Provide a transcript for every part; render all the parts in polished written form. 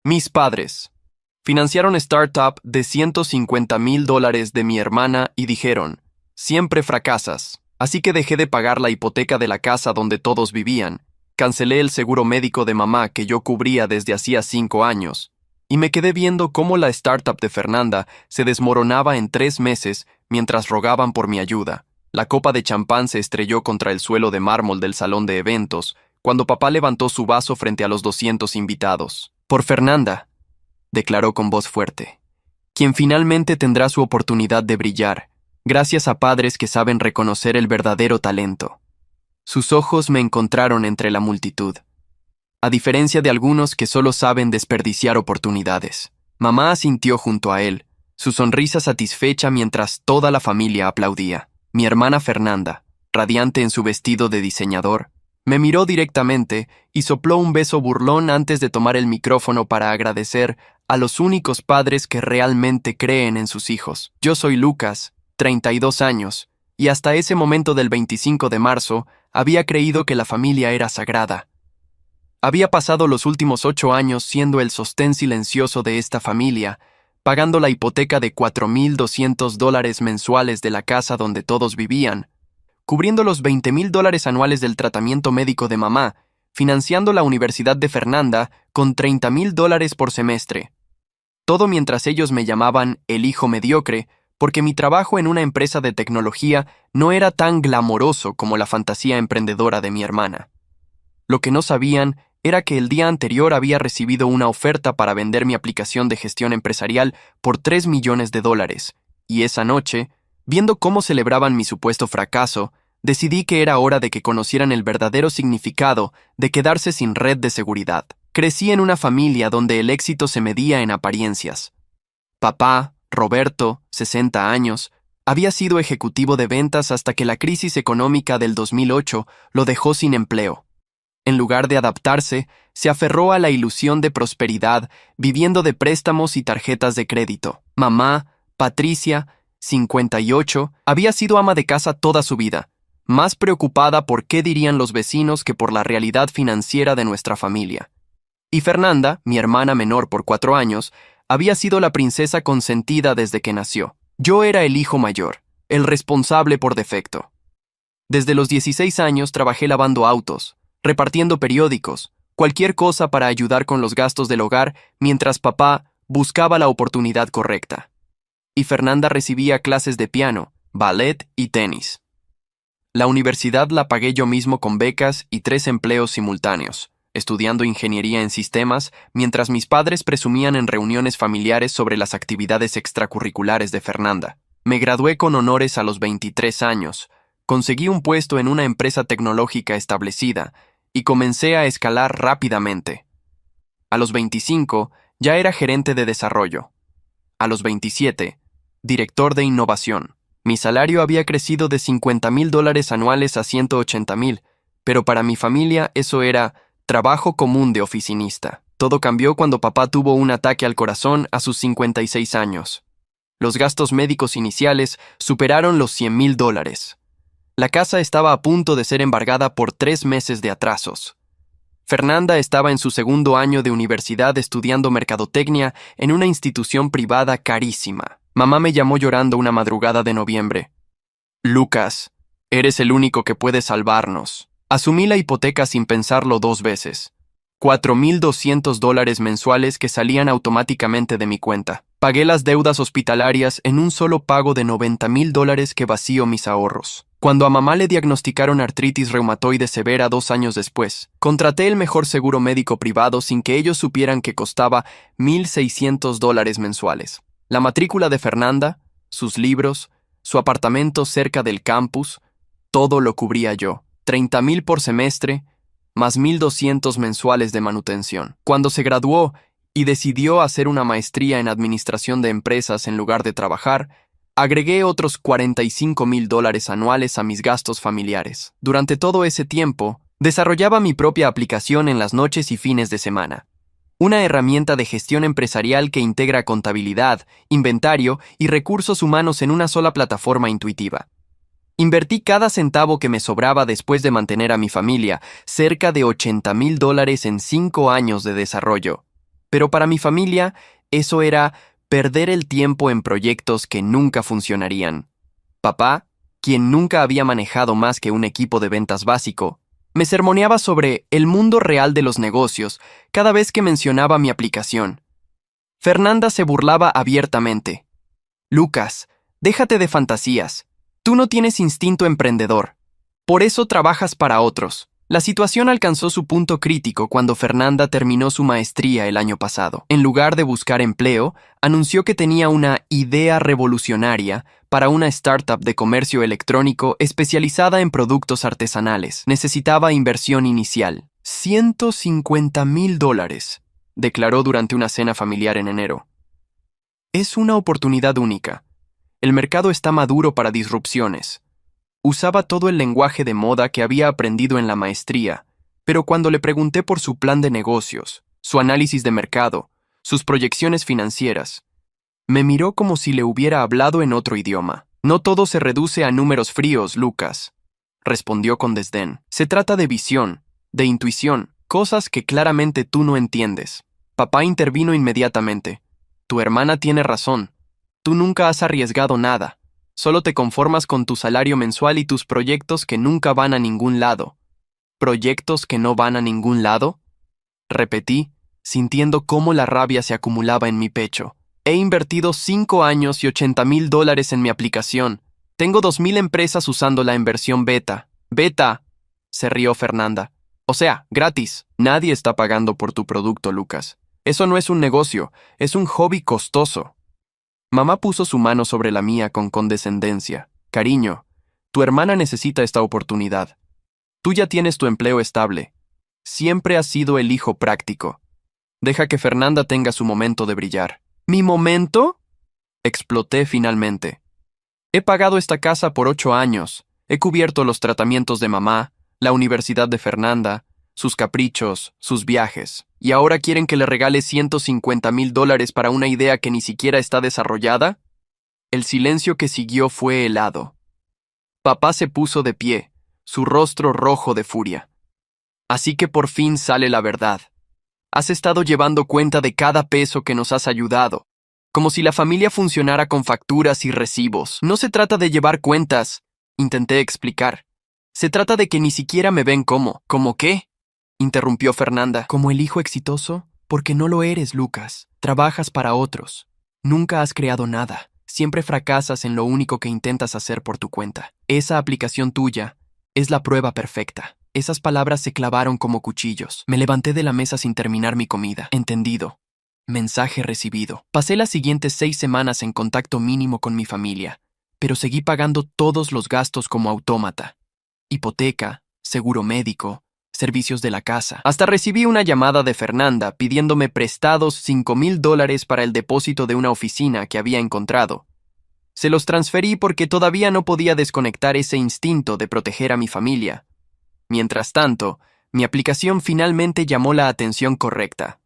Mis padres financiaron startup de $150,000 de mi hermana y dijeron, siempre fracasas. Así que dejé de pagar la hipoteca de la casa donde todos vivían, cancelé el seguro médico de mamá que yo cubría desde hacía 5 años, y me quedé viendo cómo la startup de Fernanda se desmoronaba en 3 meses mientras rogaban por mi ayuda. La copa de champán se estrelló contra el suelo de mármol del salón de eventos cuando papá levantó su vaso frente a los 200 invitados. Por Fernanda, declaró con voz fuerte, quien finalmente tendrá su oportunidad de brillar, gracias a padres que saben reconocer el verdadero talento. Sus ojos me encontraron entre la multitud. A diferencia de algunos que solo saben desperdiciar oportunidades, mamá asintió junto a él, su sonrisa satisfecha mientras toda la familia aplaudía. Mi hermana Fernanda, radiante en su vestido de diseñador, me miró directamente y sopló un beso burlón antes de tomar el micrófono para agradecer a los únicos padres que realmente creen en sus hijos. Yo soy Lucas, 32 años, y hasta ese momento del 25 de marzo había creído que la familia era sagrada. Había pasado los últimos 8 años siendo el sostén silencioso de esta familia, pagando la hipoteca de $4,200 mensuales de la casa donde todos vivían, cubriendo los $20,000 anuales del tratamiento médico de mamá, financiando la universidad de Fernanda con $30,000 por semestre. Todo mientras ellos me llamaban el hijo mediocre, porque mi trabajo en una empresa de tecnología no era tan glamoroso como la fantasía emprendedora de mi hermana. Lo que no sabían era que el día anterior había recibido una oferta para vender mi aplicación de gestión empresarial por $3 millones, y esa noche, viendo cómo celebraban mi supuesto fracaso, decidí que era hora de que conocieran el verdadero significado de quedarse sin red de seguridad. Crecí en una familia donde el éxito se medía en apariencias. Papá, Roberto, 60 años, había sido ejecutivo de ventas hasta que la crisis económica del 2008 lo dejó sin empleo. En lugar de adaptarse, se aferró a la ilusión de prosperidad, viviendo de préstamos y tarjetas de crédito. Mamá, Patricia, 58, había sido ama de casa toda su vida, más preocupada por qué dirían los vecinos que por la realidad financiera de nuestra familia. Y Fernanda, mi hermana menor por 4 años, había sido la princesa consentida desde que nació. Yo era el hijo mayor, el responsable por defecto. Desde los 16 años trabajé lavando autos, repartiendo periódicos, cualquier cosa para ayudar con los gastos del hogar mientras papá buscaba la oportunidad correcta. Y Fernanda recibía clases de piano, ballet y tenis. La universidad la pagué yo mismo con becas y 3 empleos simultáneos, estudiando ingeniería en sistemas mientras mis padres presumían en reuniones familiares sobre las actividades extracurriculares de Fernanda. Me gradué con honores a los 23 años, conseguí un puesto en una empresa tecnológica establecida y comencé a escalar rápidamente. A los 25 ya era gerente de desarrollo. A los 27, director de innovación. Mi salario había crecido de $50,000 anuales a $180,000, pero para mi familia eso era trabajo común de oficinista. Todo cambió cuando papá tuvo un ataque al corazón a sus 56 años. Los gastos médicos iniciales superaron los $100,000. La casa estaba a punto de ser embargada por 3 meses de atrasos. Fernanda estaba en su segundo año de universidad estudiando mercadotecnia en una institución privada carísima. Mamá me llamó llorando una madrugada de noviembre. Lucas, eres el único que puede salvarnos. Asumí la hipoteca sin pensarlo 2 veces. $4,200 mensuales que salían automáticamente de mi cuenta. Pagué las deudas hospitalarias en un solo pago de $90,000 que vació mis ahorros. Cuando a mamá le diagnosticaron artritis reumatoide severa 2 años después, contraté el mejor seguro médico privado sin que ellos supieran que costaba $1,600 mensuales. La matrícula de Fernanda, sus libros, su apartamento cerca del campus, todo lo cubría yo. $30,000 por semestre, más $1,200 mensuales de manutención. Cuando se graduó y decidió hacer una maestría en administración de empresas en lugar de trabajar, agregué otros $45,000 anuales a mis gastos familiares. Durante todo ese tiempo, desarrollaba mi propia aplicación en las noches y fines de semana. Una herramienta de gestión empresarial que integra contabilidad, inventario y recursos humanos en una sola plataforma intuitiva. Invertí cada centavo que me sobraba después de mantener a mi familia, cerca de $80,000 en 5 años de desarrollo. Pero para mi familia, eso era perder el tiempo en proyectos que nunca funcionarían. Papá, quien nunca había manejado más que un equipo de ventas básico, me sermoneaba sobre el mundo real de los negocios cada vez que mencionaba mi aplicación. Fernanda se burlaba abiertamente. Lucas, déjate de fantasías. Tú no tienes instinto emprendedor. Por eso trabajas para otros. La situación alcanzó su punto crítico cuando Fernanda terminó su maestría el año pasado. En lugar de buscar empleo, anunció que tenía una idea revolucionaria para una startup de comercio electrónico especializada en productos artesanales. Necesitaba inversión inicial. $150,000, declaró durante una cena familiar en enero. Es una oportunidad única. El mercado está maduro para disrupciones. Usaba todo el lenguaje de moda que había aprendido en la maestría, pero cuando le pregunté por su plan de negocios, su análisis de mercado, sus proyecciones financieras, me miró como si le hubiera hablado en otro idioma. No todo se reduce a números fríos, Lucas, respondió con desdén. Se trata de visión, de intuición, cosas que claramente tú no entiendes. Papá intervino inmediatamente. Tu hermana tiene razón. Tú nunca has arriesgado nada. Solo te conformas con tu salario mensual y tus proyectos que nunca van a ningún lado. ¿Proyectos que no van a ningún lado? Repetí, sintiendo cómo la rabia se acumulaba en mi pecho. He invertido 5 años y $80,000 en mi aplicación. Tengo 2,000 empresas usándola en versión beta. ¡Beta!, se rió Fernanda. O sea, gratis. Nadie está pagando por tu producto, Lucas. Eso no es un negocio, es un hobby costoso. Mamá puso su mano sobre la mía con condescendencia. Cariño, tu hermana necesita esta oportunidad. Tú ya tienes tu empleo estable. Siempre has sido el hijo práctico. Deja que Fernanda tenga su momento de brillar. ¿Mi momento?, exploté finalmente. He pagado esta casa por 8 años. He cubierto los tratamientos de mamá, la universidad de Fernanda, sus caprichos, sus viajes. ¿Y ahora quieren que le regale $150,000 para una idea que ni siquiera está desarrollada? El silencio que siguió fue helado. Papá se puso de pie, su rostro rojo de furia. Así que por fin sale la verdad. Has estado llevando cuenta de cada peso que nos has ayudado, como si la familia funcionara con facturas y recibos. No se trata de llevar cuentas, intenté explicar. Se trata de que ni siquiera me ven como. ¿Cómo qué?, interrumpió Fernanda. ¿Como el hijo exitoso? Porque no lo eres, Lucas. Trabajas para otros. Nunca has creado nada. Siempre fracasas en lo único que intentas hacer por tu cuenta. Esa aplicación tuya es la prueba perfecta. Esas palabras se clavaron como cuchillos. Me levanté de la mesa sin terminar mi comida. Entendido. Mensaje recibido. Pasé las siguientes 6 semanas en contacto mínimo con mi familia, pero seguí pagando todos los gastos como autómata. Hipoteca, seguro médico, servicios de la casa. Hasta recibí una llamada de Fernanda pidiéndome prestados $5,000 para el depósito de una oficina que había encontrado. Se los transferí porque todavía no podía desconectar ese instinto de proteger a mi familia. Mientras tanto, mi aplicación finalmente llamó la atención correcta.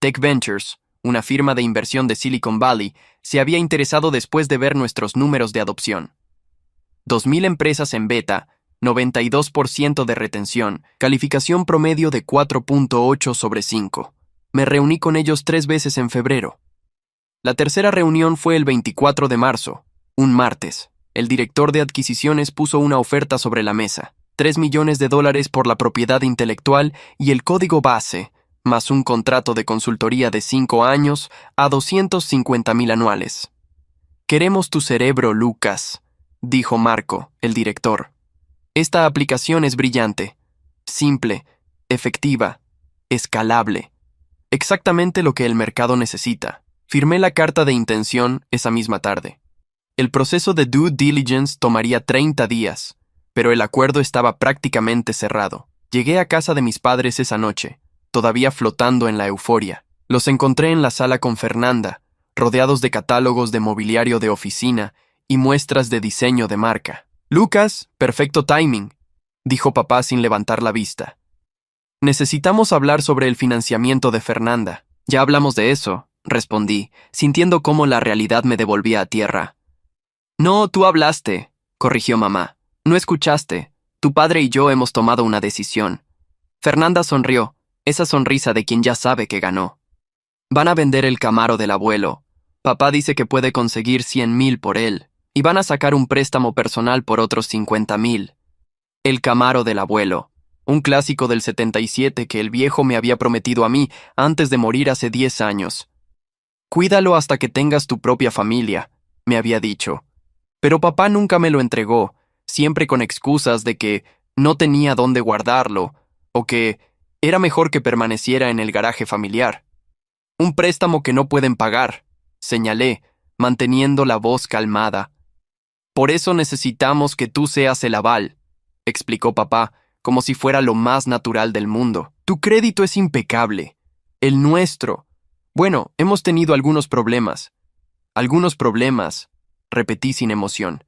Tech Ventures, una firma de inversión de Silicon Valley, se había interesado después de ver nuestros números de adopción. 2,000 empresas en beta, 92% de retención, calificación promedio de 4.8 sobre 5. Me reuní con ellos 3 veces en febrero. La tercera reunión fue el 24 de marzo, un martes. El director de adquisiciones puso una oferta sobre la mesa. $3 millones por la propiedad intelectual y el código base, más un contrato de consultoría de 5 años a $250,000 anuales. Queremos tu cerebro, Lucas, dijo Marco, el director. Esta aplicación es brillante, simple, efectiva, escalable. Exactamente lo que el mercado necesita. Firmé la carta de intención esa misma tarde. El proceso de due diligence tomaría 30 días, pero el acuerdo estaba prácticamente cerrado. Llegué a casa de mis padres esa noche, todavía flotando en la euforia. Los encontré en la sala con Fernanda, rodeados de catálogos de mobiliario de oficina y muestras de diseño de marca. Lucas, perfecto timing, dijo papá sin levantar la vista. Necesitamos hablar sobre el financiamiento de Fernanda. Ya hablamos de eso, respondí, sintiendo cómo la realidad me devolvía a tierra. No, tú hablaste, corrigió mamá. No escuchaste. Tu padre y yo hemos tomado una decisión. Fernanda sonrió, esa sonrisa de quien ya sabe que ganó. Van a vender el Camaro del abuelo. Papá dice que puede conseguir 100,000 por él. Y van a sacar un préstamo personal por otros 50,000. El Camaro del abuelo. Un clásico del 77 que el viejo me había prometido a mí antes de morir hace 10 años. Cuídalo hasta que tengas tu propia familia, me había dicho. Pero papá nunca me lo entregó, siempre con excusas de que no tenía dónde guardarlo, o que era mejor que permaneciera en el garaje familiar. Un préstamo que no pueden pagar, señalé, manteniendo la voz calmada. Por eso necesitamos que tú seas el aval, explicó papá, como si fuera lo más natural del mundo. Tu crédito es impecable. El nuestro. Bueno, hemos tenido algunos problemas. Algunos problemas, repetí sin emoción.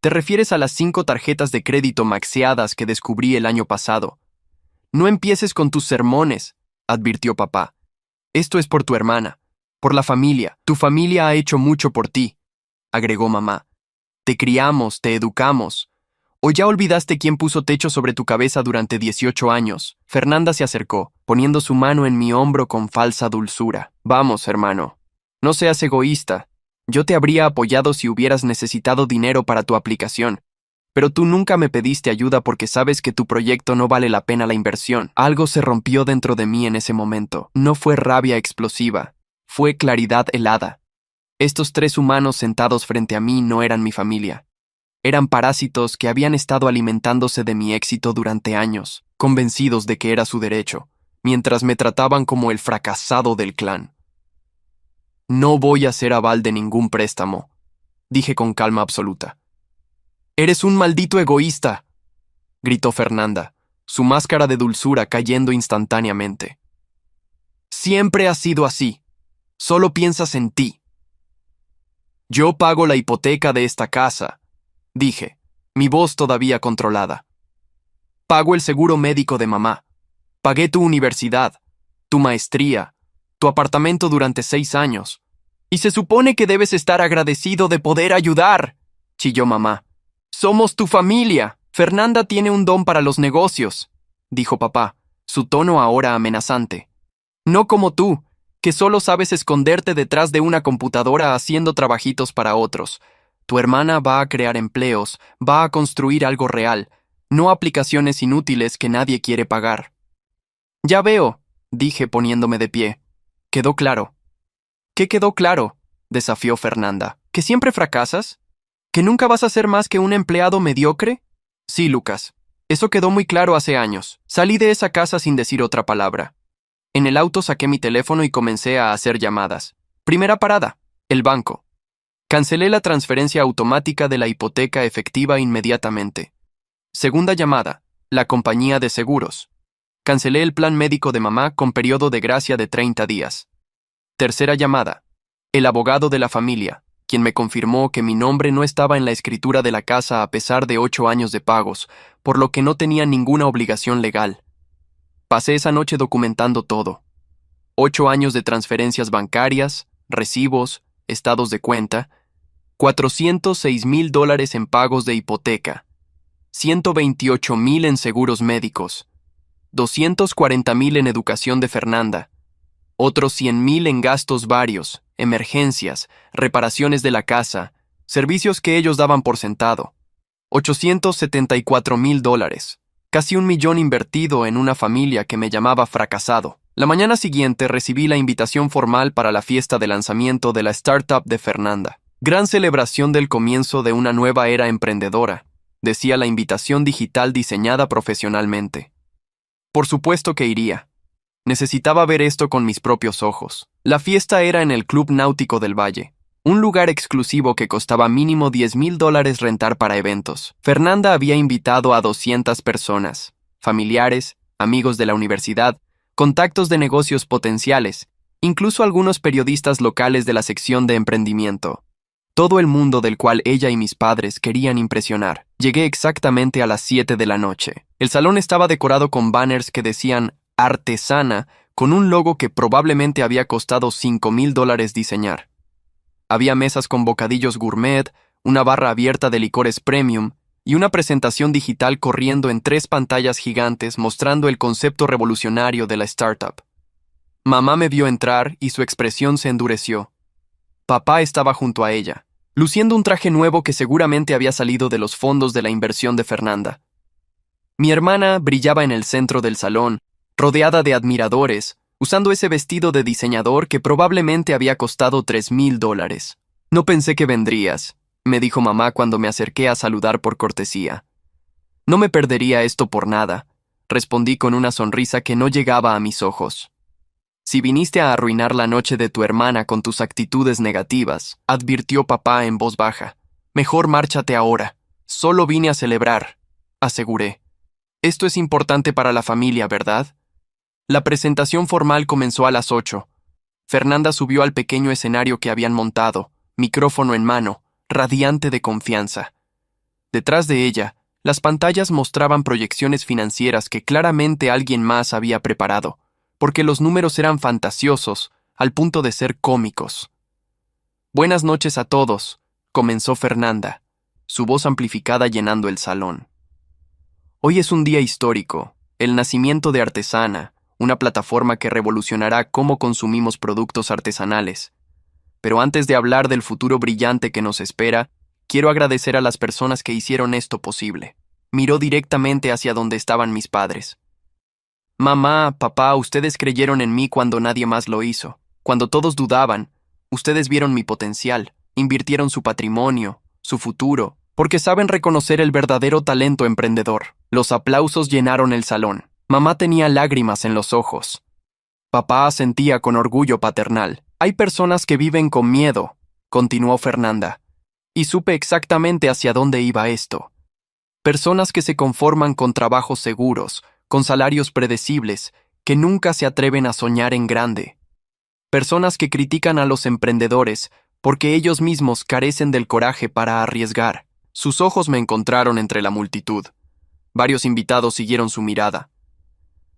Te refieres a las 5 tarjetas de crédito maxeadas que descubrí el año pasado. No empieces con tus sermones, advirtió papá. Esto es por tu hermana, por la familia. Tu familia ha hecho mucho por ti, agregó mamá. Te criamos, te educamos. ¿O ya olvidaste quién puso techo sobre tu cabeza durante 18 años? Fernanda se acercó, poniendo su mano en mi hombro con falsa dulzura. Vamos, hermano. No seas egoísta. Yo te habría apoyado si hubieras necesitado dinero para tu aplicación. Pero tú nunca me pediste ayuda porque sabes que tu proyecto no vale la pena la inversión. Algo se rompió dentro de mí en ese momento. No fue rabia explosiva. Fue claridad helada. Estos 3 humanos sentados frente a mí no eran mi familia. Eran parásitos que habían estado alimentándose de mi éxito durante años, convencidos de que era su derecho, mientras me trataban como el fracasado del clan. No voy a ser aval de ningún préstamo, dije con calma absoluta. ¡Eres un maldito egoísta!, gritó Fernanda, su máscara de dulzura cayendo instantáneamente. Siempre has sido así. Solo piensas en ti. Yo pago la hipoteca de esta casa, dije, mi voz todavía controlada. Pago el seguro médico de mamá. Pagué tu universidad, tu maestría, tu apartamento durante 6 años. Y se supone que debes estar agradecido de poder ayudar, chilló mamá. Somos tu familia. Fernanda tiene un don para los negocios, dijo papá, su tono ahora amenazante. No como tú, que solo sabes esconderte detrás de una computadora haciendo trabajitos para otros. Tu hermana va a crear empleos, va a construir algo real, no aplicaciones inútiles que nadie quiere pagar. Ya veo, dije poniéndome de pie. Quedó claro. ¿Qué quedó claro?, desafió Fernanda. ¿Que siempre fracasas? ¿Que nunca vas a ser más que un empleado mediocre? Sí, Lucas. Eso quedó muy claro hace años. Salí de esa casa sin decir otra palabra. En el auto saqué mi teléfono y comencé a hacer llamadas. Primera parada, el banco. Cancelé la transferencia automática de la hipoteca efectiva inmediatamente. Segunda llamada, la compañía de seguros. Cancelé el plan médico de mamá con periodo de gracia de 30 días. Tercera llamada, el abogado de la familia, quien me confirmó que mi nombre no estaba en la escritura de la casa a pesar de 8 años de pagos, por lo que no tenía ninguna obligación legal. Pasé esa noche documentando todo. 8 años de transferencias bancarias, recibos, estados de cuenta, $406,000 en pagos de hipoteca, 128,000 en seguros médicos, 240,000 en educación de Fernanda, otros 100,000 en gastos varios, emergencias, reparaciones de la casa, servicios que ellos daban por sentado, $874,000, casi 1,000,000 invertido en una familia que me llamaba fracasado. La mañana siguiente recibí la invitación formal para la fiesta de lanzamiento de la startup de Fernanda. Gran celebración del comienzo de una nueva era emprendedora, decía la invitación digital diseñada profesionalmente. Por supuesto que iría. Necesitaba ver esto con mis propios ojos. La fiesta era en el Club Náutico del Valle, un lugar exclusivo que costaba mínimo $10,000 rentar para eventos. Fernanda había invitado a 200 personas, familiares, amigos de la universidad, contactos de negocios potenciales, incluso algunos periodistas locales de la sección de emprendimiento. Todo el mundo del cual ella y mis padres querían impresionar. Llegué exactamente a las 7 de la noche. El salón estaba decorado con banners que decían artesana, con un logo que probablemente había costado $5,000 diseñar. Había mesas con bocadillos gourmet, una barra abierta de licores premium y una presentación digital corriendo en 3 pantallas gigantes mostrando el concepto revolucionario de la startup. Mamá me vio entrar y su expresión se endureció. Papá estaba junto a ella, luciendo un traje nuevo que seguramente había salido de los fondos de la inversión de Fernanda. Mi hermana brillaba en el centro del salón, rodeada de admiradores, usando ese vestido de diseñador que probablemente había costado $3,000. No pensé que vendrías, me dijo mamá cuando me acerqué a saludar por cortesía. No me perdería esto por nada, respondí con una sonrisa que no llegaba a mis ojos. Si viniste a arruinar la noche de tu hermana con tus actitudes negativas, advirtió papá en voz baja, mejor márchate ahora. Solo vine a celebrar, aseguré. Esto es importante para la familia, ¿verdad? La presentación formal comenzó a las 8. Fernanda subió al pequeño escenario que habían montado, micrófono en mano, radiante de confianza. Detrás de ella, las pantallas mostraban proyecciones financieras que claramente alguien más había preparado, porque los números eran fantasiosos, al punto de ser cómicos. Buenas noches a todos, comenzó Fernanda, su voz amplificada llenando el salón. Hoy es un día histórico, el nacimiento de Artesana, una plataforma que revolucionará cómo consumimos productos artesanales. Pero antes de hablar del futuro brillante que nos espera, quiero agradecer a las personas que hicieron esto posible. Miró directamente hacia donde estaban mis padres. Mamá, papá, ustedes creyeron en mí cuando nadie más lo hizo. Cuando todos dudaban, ustedes vieron mi potencial, invirtieron su patrimonio, su futuro, porque saben reconocer el verdadero talento emprendedor. Los aplausos llenaron el salón. Mamá tenía lágrimas en los ojos. Papá asentía con orgullo paternal. Hay personas que viven con miedo, continuó Fernanda, y supe exactamente hacia dónde iba esto. Personas que se conforman con trabajos seguros, con salarios predecibles, que nunca se atreven a soñar en grande. Personas que critican a los emprendedores porque ellos mismos carecen del coraje para arriesgar. Sus ojos me encontraron entre la multitud. Varios invitados siguieron su mirada.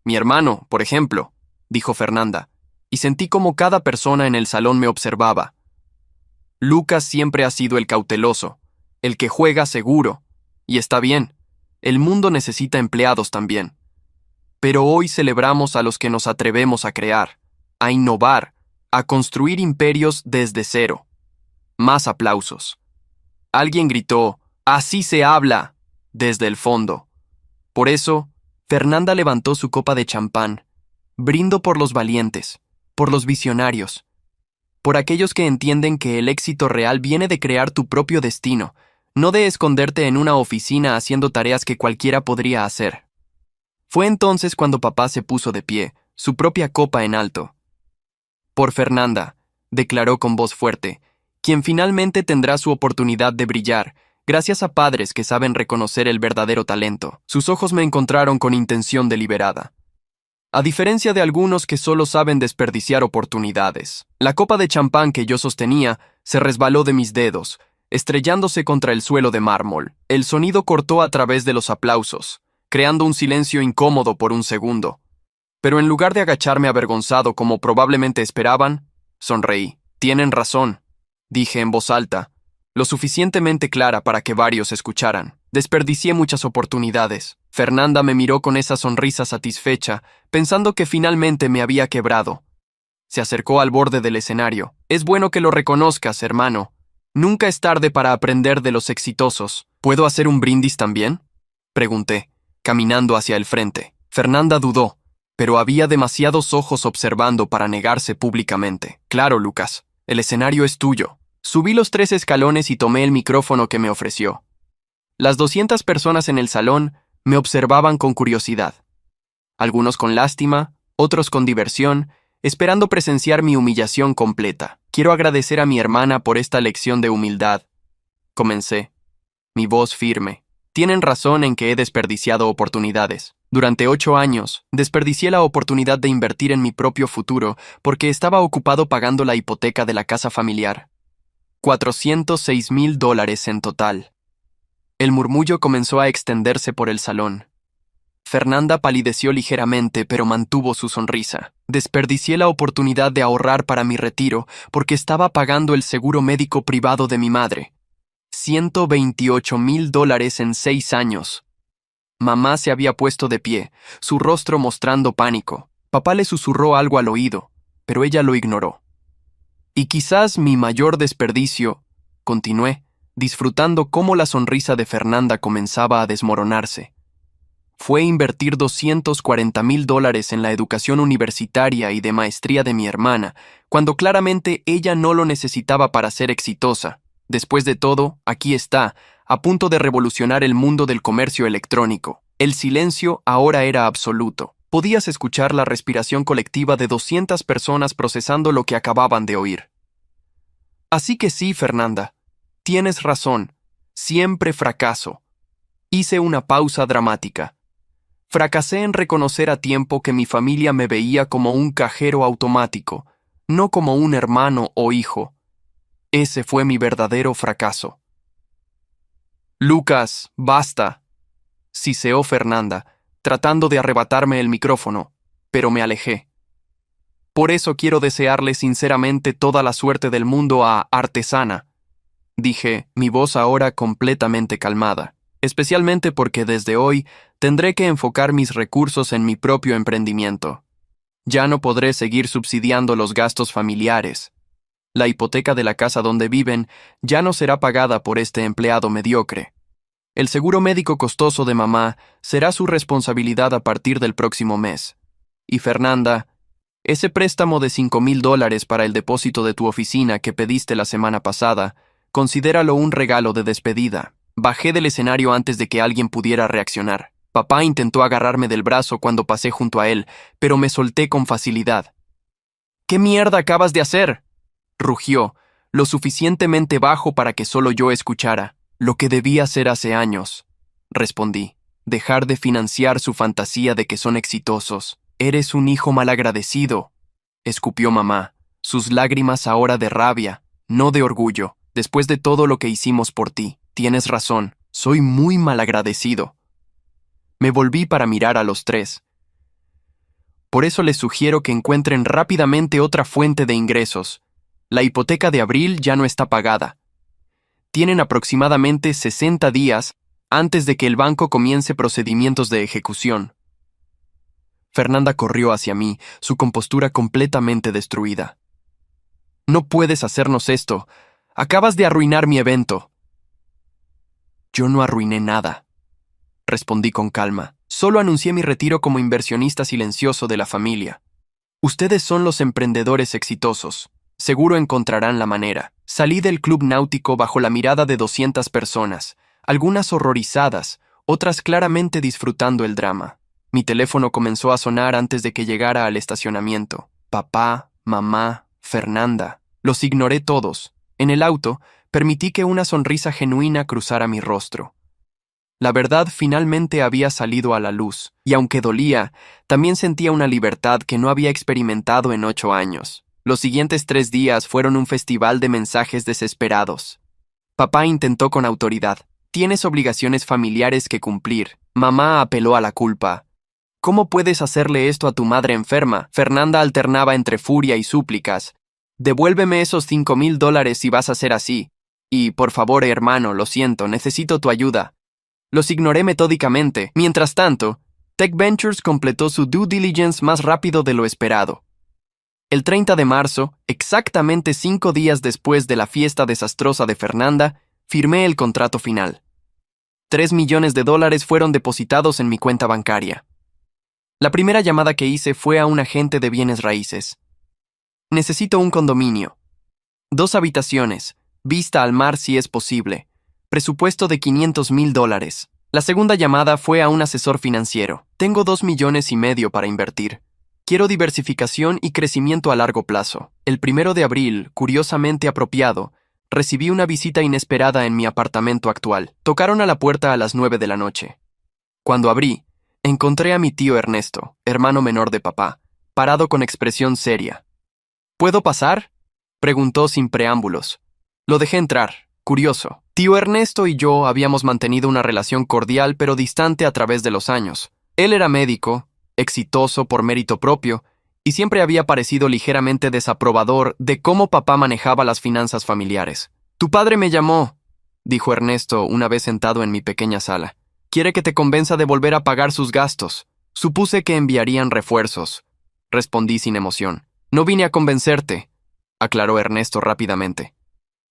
Mi hermano, por ejemplo, dijo Fernanda, y sentí como cada persona en el salón me observaba. Lucas siempre ha sido el cauteloso, el que juega seguro, y está bien, el mundo necesita empleados también. Pero hoy celebramos a los que nos atrevemos a crear, a innovar, a construir imperios desde cero. Más aplausos. Alguien gritó, «¡Así se habla!» desde el fondo. Por eso, Fernanda levantó su copa de champán. Brindo por los valientes, por los visionarios, por aquellos que entienden que el éxito real viene de crear tu propio destino, no de esconderte en una oficina haciendo tareas que cualquiera podría hacer. Fue entonces cuando papá se puso de pie, su propia copa en alto. Por Fernanda, declaró con voz fuerte, quien finalmente tendrá su oportunidad de brillar, gracias a padres que saben reconocer el verdadero talento. Sus ojos me encontraron con intención deliberada. A diferencia de algunos que solo saben desperdiciar oportunidades, la copa de champán que yo sostenía se resbaló de mis dedos, estrellándose contra el suelo de mármol. El sonido cortó a través de los aplausos, creando un silencio incómodo por un segundo. Pero en lugar de agacharme avergonzado como probablemente esperaban, sonreí. Tienen razón, dije en voz alta, lo suficientemente clara para que varios escucharan. Desperdicié muchas oportunidades. Fernanda me miró con esa sonrisa satisfecha, pensando que finalmente me había quebrado. Se acercó al borde del escenario. Es bueno que lo reconozcas, hermano. Nunca es tarde para aprender de los exitosos. ¿Puedo hacer un brindis también?, pregunté, caminando hacia el frente. Fernanda dudó, pero había demasiados ojos observando para negarse públicamente. Claro, Lucas, el escenario es tuyo. Subí los 3 escalones y tomé el micrófono que me ofreció. Las 200 personas en el salón me observaban con curiosidad. Algunos con lástima, otros con diversión, esperando presenciar mi humillación completa. Quiero agradecer a mi hermana por esta lección de humildad. Comencé, mi voz firme. Tienen razón en que he desperdiciado oportunidades. Durante 8 años, desperdicié la oportunidad de invertir en mi propio futuro porque estaba ocupado pagando la hipoteca de la casa familiar. $406,000 en total. El murmullo comenzó a extenderse por el salón. Fernanda palideció ligeramente, pero mantuvo su sonrisa. Desperdicié la oportunidad de ahorrar para mi retiro porque estaba pagando el seguro médico privado de mi madre. $128,000 en 6 años. Mamá se había puesto de pie, su rostro mostrando pánico. Papá le susurró algo al oído, pero ella lo ignoró. Y quizás mi mayor desperdicio, continué, disfrutando cómo la sonrisa de Fernanda comenzaba a desmoronarse, fue invertir $240,000 en la educación universitaria y de maestría de mi hermana, cuando claramente ella no lo necesitaba para ser exitosa. Después de todo, aquí está, a punto de revolucionar el mundo del comercio electrónico. El silencio ahora era absoluto. Podías escuchar la respiración colectiva de 200 personas procesando lo que acababan de oír. Así que sí, Fernanda, tienes razón. Siempre fracaso. Hice una pausa dramática. Fracasé en reconocer a tiempo que mi familia me veía como un cajero automático, no como un hermano o hijo. Ese fue mi verdadero fracaso. Lucas, basta, siseó Fernanda, tratando de arrebatarme el micrófono, pero me alejé. Por eso quiero desearle sinceramente toda la suerte del mundo a Artesana, dije, mi voz ahora completamente calmada, especialmente porque desde hoy tendré que enfocar mis recursos en mi propio emprendimiento. Ya no podré seguir subsidiando los gastos familiares. La hipoteca de la casa donde viven ya no será pagada por este empleado mediocre. El seguro médico costoso de mamá será su responsabilidad a partir del próximo mes. Y Fernanda, ese préstamo de $5,000 para el depósito de tu oficina que pediste la semana pasada, considéralo un regalo de despedida. Bajé del escenario antes de que alguien pudiera reaccionar. Papá intentó agarrarme del brazo cuando pasé junto a él, pero me solté con facilidad. ¿Qué mierda acabas de hacer?, rugió, lo suficientemente bajo para que solo yo escuchara. Lo que debía hacer hace años, respondí. Dejar de financiar su fantasía de que son exitosos. Eres un hijo malagradecido, escupió mamá, sus lágrimas ahora de rabia, no de orgullo. Después de todo lo que hicimos por ti, tienes razón, soy muy malagradecido. Me volví para mirar a los tres. Por eso les sugiero que encuentren rápidamente otra fuente de ingresos. La hipoteca de abril ya no está pagada. Tienen aproximadamente 60 días antes de que el banco comience procedimientos de ejecución. Fernanda corrió hacia mí, su compostura completamente destruida. No puedes hacernos esto. Acabas de arruinar mi evento. Yo no arruiné nada, respondí con calma. Solo anuncié mi retiro como inversionista silencioso de la familia. Ustedes son los emprendedores exitosos. Seguro encontrarán la manera. Salí del club náutico bajo la mirada de 200 personas, algunas horrorizadas, otras claramente disfrutando el drama. Mi teléfono comenzó a sonar antes de que llegara al estacionamiento. Papá, mamá, Fernanda. Los ignoré todos. En el auto, permití que una sonrisa genuina cruzara mi rostro. La verdad finalmente había salido a la luz, y aunque dolía, también sentía una libertad que no había experimentado en 8 años. Los siguientes 3 días fueron un festival de mensajes desesperados. Papá intentó con autoridad. Tienes obligaciones familiares que cumplir. Mamá apeló a la culpa. ¿Cómo puedes hacerle esto a tu madre enferma? Fernanda alternaba entre furia y súplicas. Devuélveme esos $5,000 si vas a ser así. Y, por favor, hermano, lo siento, necesito tu ayuda. Los ignoré metódicamente. Mientras tanto, Tech Ventures completó su due diligence más rápido de lo esperado. El 30 de marzo, exactamente 5 días después de la fiesta desastrosa de Fernanda, firmé el contrato final. $3 millones fueron depositados en mi cuenta bancaria. La primera llamada que hice fue a un agente de bienes raíces. Necesito un condominio. 2 habitaciones, vista al mar si es posible. Presupuesto de $500,000. La segunda llamada fue a un asesor financiero. Tengo $2,5 millones para invertir. Quiero diversificación y crecimiento a largo plazo. El 1 de abril, curiosamente apropiado, recibí una visita inesperada en mi apartamento actual. Tocaron a la puerta a las 9 de la noche. Cuando abrí, encontré a mi tío Ernesto, hermano menor de papá, parado con expresión seria. ¿Puedo pasar?, preguntó sin preámbulos. Lo dejé entrar, curioso. Tío Ernesto y yo habíamos mantenido una relación cordial pero distante a través de los años. Él era médico, exitoso por mérito propio, y siempre había parecido ligeramente desaprobador de cómo papá manejaba las finanzas familiares. «Tu padre me llamó», dijo Ernesto una vez sentado en mi pequeña sala. «Quiere que te convenza de volver a pagar sus gastos. Supuse que enviarían refuerzos», respondí sin emoción. No vine a convencerte, aclaró Ernesto rápidamente.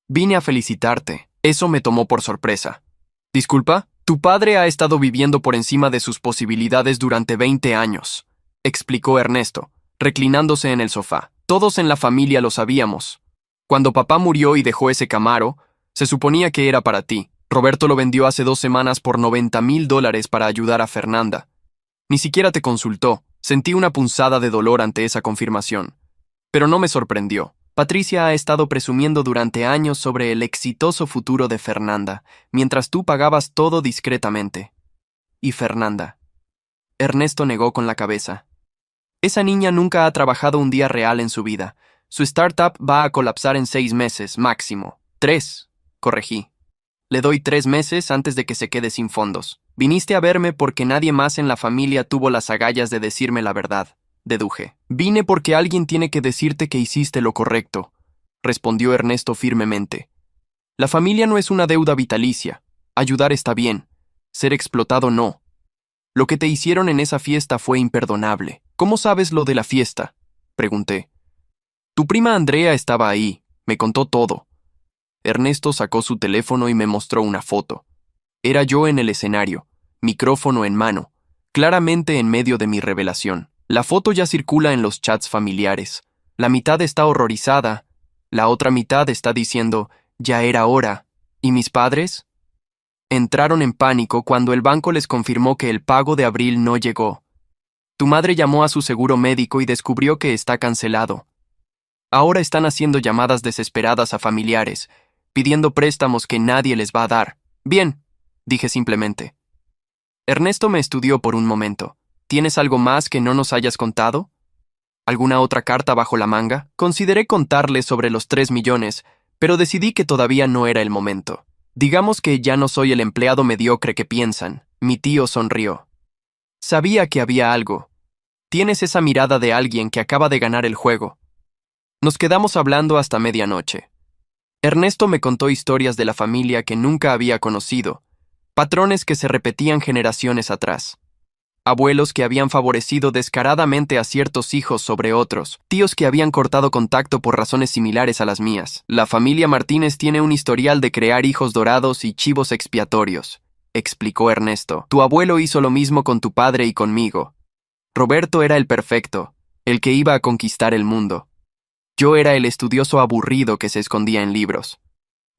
Vine a felicitarte. Eso me tomó por sorpresa. Disculpa, tu padre ha estado viviendo por encima de sus posibilidades durante 20 años, explicó Ernesto, reclinándose en el sofá. Todos en la familia lo sabíamos. Cuando papá murió y dejó ese Camaro, se suponía que era para ti. Roberto lo vendió hace 2 semanas por $90,000 para ayudar a Fernanda. Ni siquiera te consultó. Sentí una punzada de dolor ante esa confirmación. Pero no me sorprendió. Patricia ha estado presumiendo durante años sobre el exitoso futuro de Fernanda, mientras tú pagabas todo discretamente. Y Fernanda. Ernesto negó con la cabeza. Esa niña nunca ha trabajado un día real en su vida. Su startup va a colapsar en 6 meses, máximo. 3, corregí. Le doy 3 meses antes de que se quede sin fondos. Viniste a verme porque nadie más en la familia tuvo las agallas de decirme la verdad, deduje. Vine porque alguien tiene que decirte que hiciste lo correcto, respondió Ernesto firmemente. La familia no es una deuda vitalicia. Ayudar está bien. Ser explotado no. Lo que te hicieron en esa fiesta fue imperdonable. ¿Cómo sabes lo de la fiesta?, pregunté. Tu prima Andrea estaba ahí. Me contó todo. Ernesto sacó su teléfono y me mostró una foto. Era yo en el escenario, micrófono en mano, claramente en medio de mi revelación. La foto ya circula en los chats familiares. La mitad está horrorizada, la otra mitad está diciendo, ya era hora. ¿Y mis padres? Entraron en pánico cuando el banco les confirmó que el pago de abril no llegó. Tu madre llamó a su seguro médico y descubrió que está cancelado. Ahora están haciendo llamadas desesperadas a familiares, pidiendo préstamos que nadie les va a dar. Bien, dije simplemente. Ernesto me estudió por un momento. ¿Tienes algo más que no nos hayas contado? ¿Alguna otra carta bajo la manga? Consideré contarle sobre los 3 millones, pero decidí que todavía no era el momento. Digamos que ya no soy el empleado mediocre que piensan. Mi tío sonrió. Sabía que había algo. Tienes esa mirada de alguien que acaba de ganar el juego. Nos quedamos hablando hasta medianoche. Ernesto me contó historias de la familia que nunca había conocido, patrones que se repetían generaciones atrás. Abuelos que habían favorecido descaradamente a ciertos hijos sobre otros, tíos que habían cortado contacto por razones similares a las mías. La familia Martínez tiene un historial de crear hijos dorados y chivos expiatorios, explicó Ernesto. Tu abuelo hizo lo mismo con tu padre y conmigo. Roberto era el perfecto, el que iba a conquistar el mundo. Yo era el estudioso aburrido que se escondía en libros.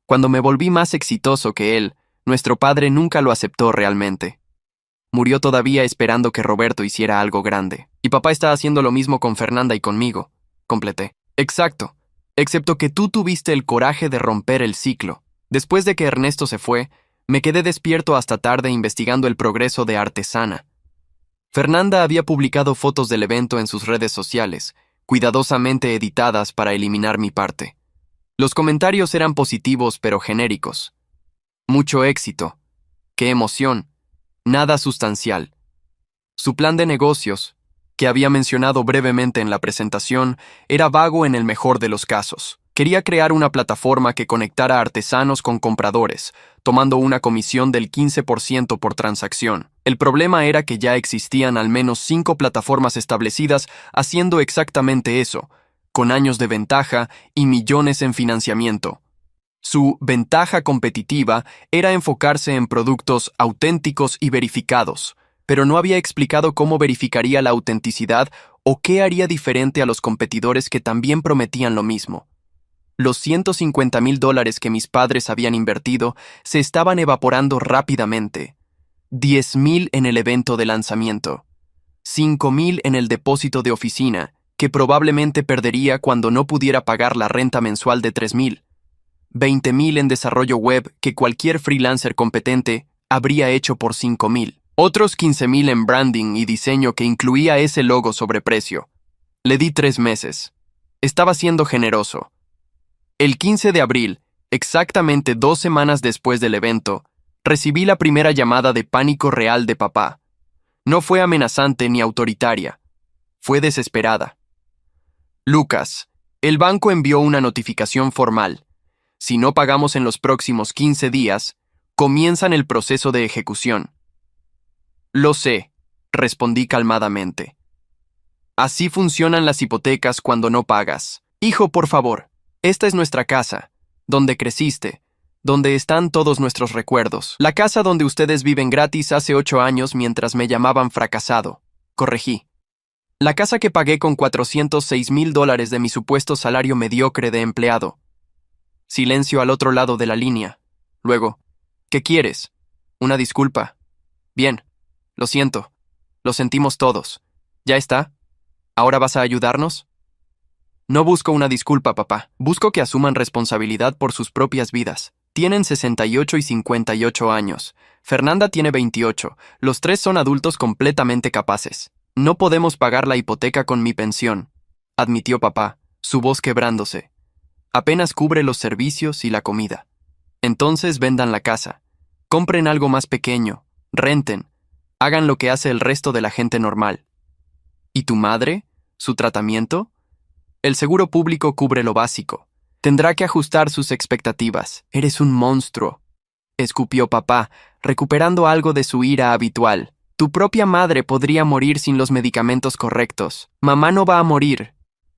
Cuando me volví más exitoso que él, nuestro padre nunca lo aceptó realmente. Murió todavía esperando que Roberto hiciera algo grande. Y papá está haciendo lo mismo con Fernanda y conmigo, completé. Exacto, excepto que tú tuviste el coraje de romper el ciclo. Después de que Ernesto se fue, me quedé despierto hasta tarde investigando el progreso de Artesana. Fernanda había publicado fotos del evento en sus redes sociales, cuidadosamente editadas para eliminar mi parte. Los comentarios eran positivos pero genéricos. Mucho éxito. Qué emoción. Nada sustancial. Su plan de negocios, que había mencionado brevemente en la presentación, era vago en el mejor de los casos. Quería crear una plataforma que conectara artesanos con compradores, tomando una comisión del 15% por transacción. El problema era que ya existían al menos 5 plataformas establecidas haciendo exactamente eso, con años de ventaja y millones en financiamiento. Su ventaja competitiva era enfocarse en productos auténticos y verificados, pero no había explicado cómo verificaría la autenticidad o qué haría diferente a los competidores que también prometían lo mismo. Los $150,000 que mis padres habían invertido se estaban evaporando rápidamente. 10,000 en el evento de lanzamiento. 5,000 en el depósito de oficina, que probablemente perdería cuando no pudiera pagar la renta mensual de 3,000. 20,000 en desarrollo web que cualquier freelancer competente habría hecho por 5,000. Otros 15,000 en branding y diseño que incluía ese logo sobreprecio. Le di 3 meses. Estaba siendo generoso. El 15 de abril, exactamente 2 semanas después del evento, recibí la primera llamada de pánico real de papá. No fue amenazante ni autoritaria. Fue desesperada. Lucas, el banco envió una notificación formal. Si no pagamos en los próximos 15 días, comienzan el proceso de ejecución. Lo sé, respondí calmadamente. Así funcionan las hipotecas cuando no pagas. Hijo, por favor, esta es nuestra casa, donde creciste, donde están todos nuestros recuerdos. La casa donde ustedes viven gratis hace 8 años mientras me llamaban fracasado. Corregí. La casa que pagué con $406,000 de mi supuesto salario mediocre de empleado. Silencio al otro lado de la línea. Luego, ¿qué quieres? ¿Una disculpa? Bien, lo siento. Lo sentimos todos. ¿Ya está? ¿Ahora vas a ayudarnos? No busco una disculpa, papá. Busco que asuman responsabilidad por sus propias vidas. Tienen 68 y 58 años. Fernanda tiene 28. Los tres son adultos completamente capaces. No podemos pagar la hipoteca con mi pensión, admitió papá, su voz quebrándose. Apenas cubre los servicios y la comida. Entonces vendan la casa. Compren algo más pequeño. Renten. Hagan lo que hace el resto de la gente normal. ¿Y tu madre? ¿Su tratamiento? El seguro público cubre lo básico. Tendrá que ajustar sus expectativas. Eres un monstruo, escupió papá, recuperando algo de su ira habitual. Tu propia madre podría morir sin los medicamentos correctos. Mamá no va a morir.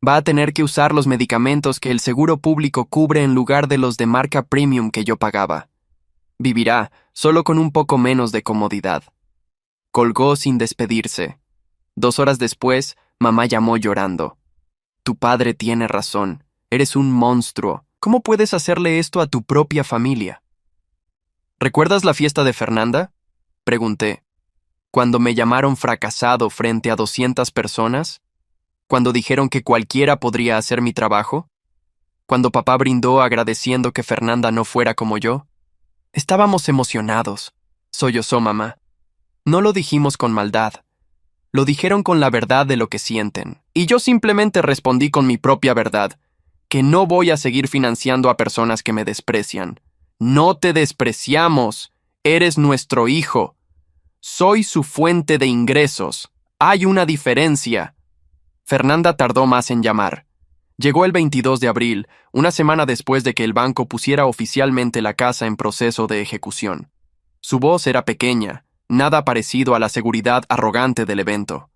Va a tener que usar los medicamentos que el seguro público cubre en lugar de los de marca premium que yo pagaba. Vivirá, solo con un poco menos de comodidad. Colgó sin despedirse. 2 horas después, mamá llamó llorando. Tu padre tiene razón. Eres un monstruo. ¿Cómo puedes hacerle esto a tu propia familia? ¿Recuerdas la fiesta de Fernanda? Pregunté. Cuando me llamaron fracasado frente a 200 personas. Cuando dijeron que cualquiera podría hacer mi trabajo. Cuando papá brindó agradeciendo que Fernanda no fuera como yo. Estábamos emocionados, sollozó mamá. No lo dijimos con maldad. Lo dijeron con la verdad de lo que sienten. Y yo simplemente respondí con mi propia verdad, que no voy a seguir financiando a personas que me desprecian. No te despreciamos. Eres nuestro hijo. Soy su fuente de ingresos. Hay una diferencia. Fernanda tardó más en llamar. Llegó el 22 de abril, una semana después de que el banco pusiera oficialmente la casa en proceso de ejecución. Su voz era pequeña, nada parecido a la seguridad arrogante del evento.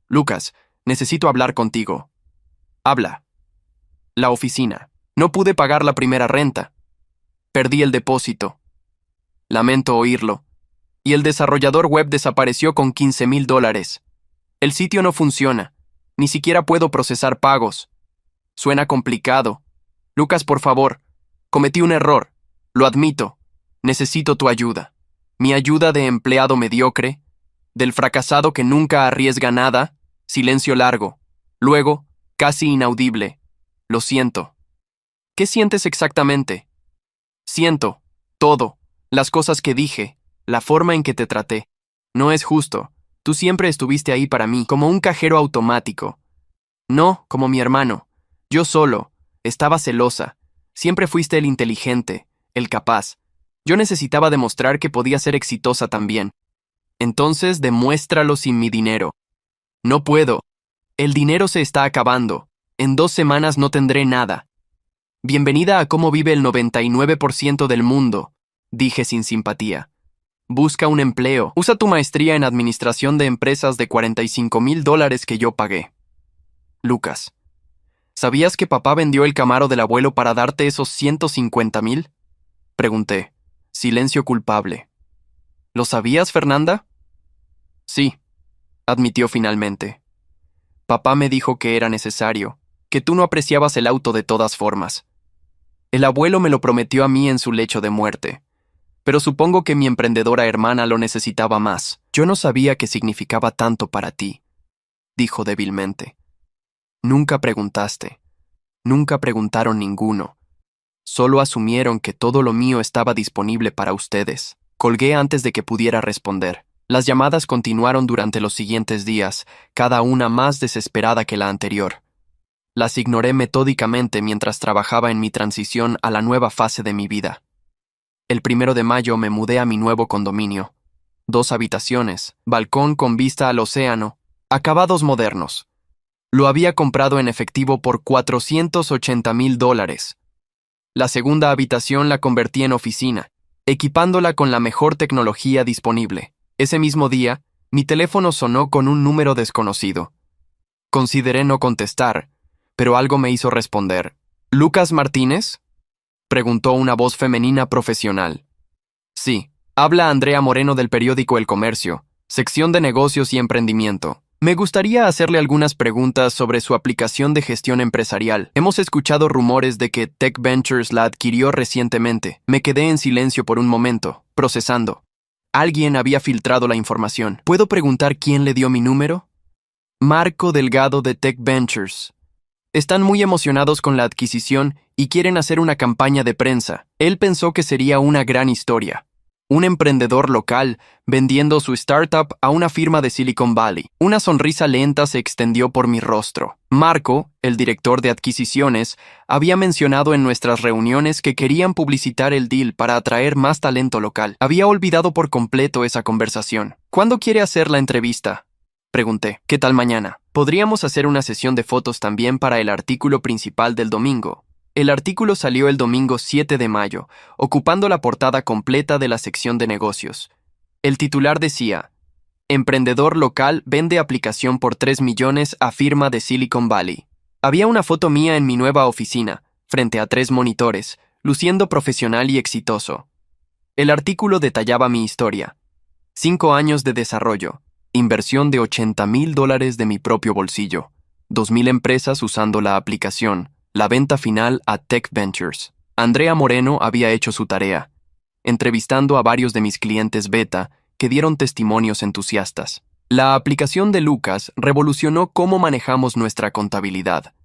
Lucas, necesito hablar contigo. Habla. La oficina. No pude pagar la primera renta. Perdí el depósito. Lamento oírlo. Y el desarrollador web desapareció con $15,000. El sitio no funciona. Ni siquiera puedo procesar pagos. Suena complicado. Lucas, por favor. Cometí un error. Lo admito. Necesito tu ayuda. Mi ayuda de empleado mediocre, del fracasado que nunca arriesga nada. Silencio largo. Luego, casi inaudible. Lo siento. ¿Qué sientes exactamente? Siento. Todo. Las cosas que dije. La forma en que te traté. No es justo. Tú siempre estuviste ahí para mí, como un cajero automático. No, como mi hermano. Yo solo. Estaba celosa. Siempre fuiste el inteligente, el capaz. Yo necesitaba demostrar que podía ser exitosa también. Entonces, demuéstralo sin mi dinero. No puedo. El dinero se está acabando. En 2 semanas no tendré nada. Bienvenida a cómo vive el 99% del mundo, dije sin simpatía. Busca un empleo. Usa tu maestría en administración de empresas de $45,000 que yo pagué. Lucas, ¿sabías que papá vendió el Camaro del abuelo para darte esos 150,000? Pregunté. Silencio culpable. ¿Lo sabías, Fernanda? Sí, admitió finalmente. Papá me dijo que era necesario, que tú no apreciabas el auto de todas formas. El abuelo me lo prometió a mí en su lecho de muerte. Pero supongo que mi emprendedora hermana lo necesitaba más. Yo no sabía qué significaba tanto para ti, dijo débilmente. Nunca preguntaste. Nunca preguntaron ninguno. Solo asumieron que todo lo mío estaba disponible para ustedes. Colgué antes de que pudiera responder. Las llamadas continuaron durante los siguientes días, cada una más desesperada que la anterior. Las ignoré metódicamente mientras trabajaba en mi transición a la nueva fase de mi vida. El 1 de mayo me mudé a mi nuevo condominio. 2 habitaciones, balcón con vista al océano, acabados modernos. Lo había comprado en efectivo por $480,000. La segunda habitación la convertí en oficina, equipándola con la mejor tecnología disponible. Ese mismo día, mi teléfono sonó con un número desconocido. Consideré no contestar, pero algo me hizo responder. ¿Lucas Martínez? Preguntó una voz femenina profesional. Sí, habla Andrea Moreno del periódico El Comercio, sección de negocios y emprendimiento. Me gustaría hacerle algunas preguntas sobre su aplicación de gestión empresarial. Hemos escuchado rumores de que Tech Ventures la adquirió recientemente. Me quedé en silencio por un momento, procesando. Alguien había filtrado la información. ¿Puedo preguntar quién le dio mi número? Marco Delgado de Tech Ventures. Están muy emocionados con la adquisición y quieren hacer una campaña de prensa. Él pensó que sería una gran historia. Un emprendedor local vendiendo su startup a una firma de Silicon Valley. Una sonrisa lenta se extendió por mi rostro. Marco, el director de adquisiciones, había mencionado en nuestras reuniones que querían publicitar el deal para atraer más talento local. Había olvidado por completo esa conversación. ¿Cuándo quiere hacer la entrevista? Pregunté. ¿Qué tal mañana? Podríamos hacer una sesión de fotos también para el artículo principal del domingo. El artículo salió el domingo 7 de mayo, ocupando la portada completa de la sección de negocios. El titular decía: Emprendedor local vende aplicación por 3 millones a firma de Silicon Valley. Había una foto mía en mi nueva oficina, frente a 3 monitores, luciendo profesional y exitoso. El artículo detallaba mi historia. 5 años de desarrollo, inversión de $80,000 de mi propio bolsillo, 2,000 empresas usando la aplicación, la venta final a Tech Ventures. Andrea Moreno había hecho su tarea, entrevistando a varios de mis clientes beta que dieron testimonios entusiastas. La aplicación de Lucas revolucionó cómo manejamos nuestra contabilidad,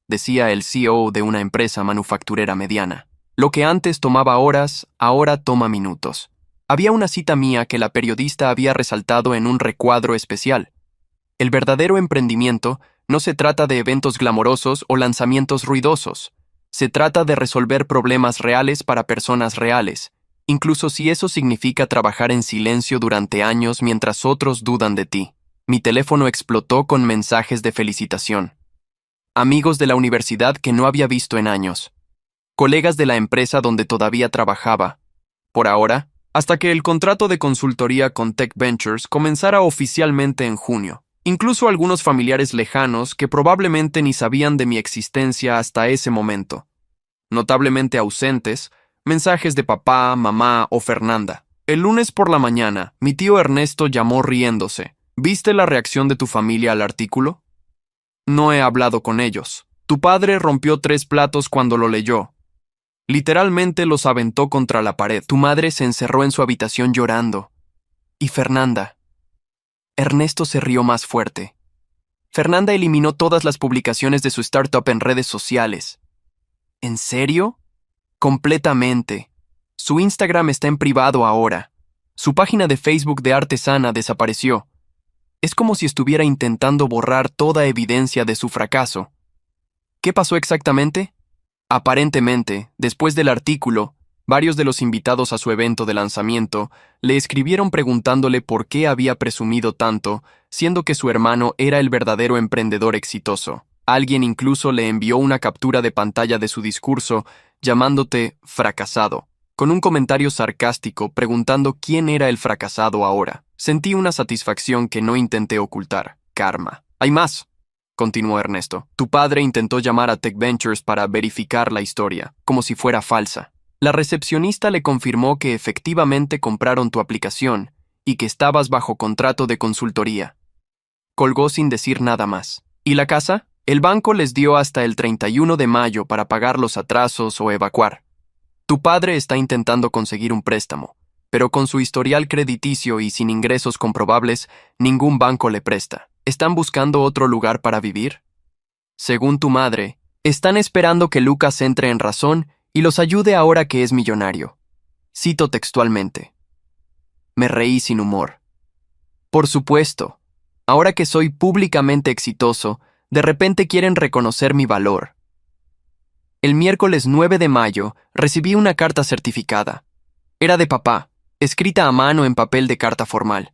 decía el CEO de una empresa manufacturera mediana. Lo que antes tomaba horas, ahora toma minutos. Había una cita mía que la periodista había resaltado en un recuadro especial. El verdadero emprendimiento no se trata de eventos glamorosos o lanzamientos ruidosos. Se trata de resolver problemas reales para personas reales, incluso si eso significa trabajar en silencio durante años mientras otros dudan de ti. Mi teléfono explotó con mensajes de felicitación. Amigos de la universidad que no había visto en años. Colegas de la empresa donde todavía trabajaba. Por ahora, hasta que el contrato de consultoría con Tech Ventures comenzara oficialmente en junio. Incluso algunos familiares lejanos que probablemente ni sabían de mi existencia hasta ese momento. Notablemente ausentes, mensajes de papá, mamá o Fernanda. El lunes por la mañana, mi tío Ernesto llamó riéndose. ¿Viste la reacción de tu familia al artículo? No he hablado con ellos. Tu padre rompió 3 platos cuando lo leyó. Literalmente los aventó contra la pared. Tu madre se encerró en su habitación llorando. ¿Y Fernanda? Ernesto se rió más fuerte. Fernanda eliminó todas las publicaciones de su startup en redes sociales. ¿En serio? Completamente. Su Instagram está en privado ahora. Su página de Facebook de artesana desapareció. Es como si estuviera intentando borrar toda evidencia de su fracaso. ¿Qué pasó exactamente? Aparentemente, después del artículo, varios de los invitados a su evento de lanzamiento le escribieron preguntándole por qué había presumido tanto, siendo que su hermano era el verdadero emprendedor exitoso. Alguien incluso le envió una captura de pantalla de su discurso, llamándote fracasado, con un comentario sarcástico preguntando quién era el fracasado ahora. Sentí una satisfacción que no intenté ocultar. Karma. Hay más, continuó Ernesto. Tu padre intentó llamar a Tech Ventures para verificar la historia, como si fuera falsa. La recepcionista le confirmó que efectivamente compraron tu aplicación y que estabas bajo contrato de consultoría. Colgó sin decir nada más. ¿Y la casa? El banco les dio hasta el 31 de mayo para pagar los atrasos o evacuar. Tu padre está intentando conseguir un préstamo, pero con su historial crediticio y sin ingresos comprobables, ningún banco le presta. ¿Están buscando otro lugar para vivir? Según tu madre, están esperando que Lucas entre en razón y los ayude ahora que es millonario. Cito textualmente. Me reí sin humor. Por supuesto, ahora que soy públicamente exitoso, de repente quieren reconocer mi valor. El miércoles 9 de mayo recibí una carta certificada. Era de papá, escrita a mano en papel de carta formal.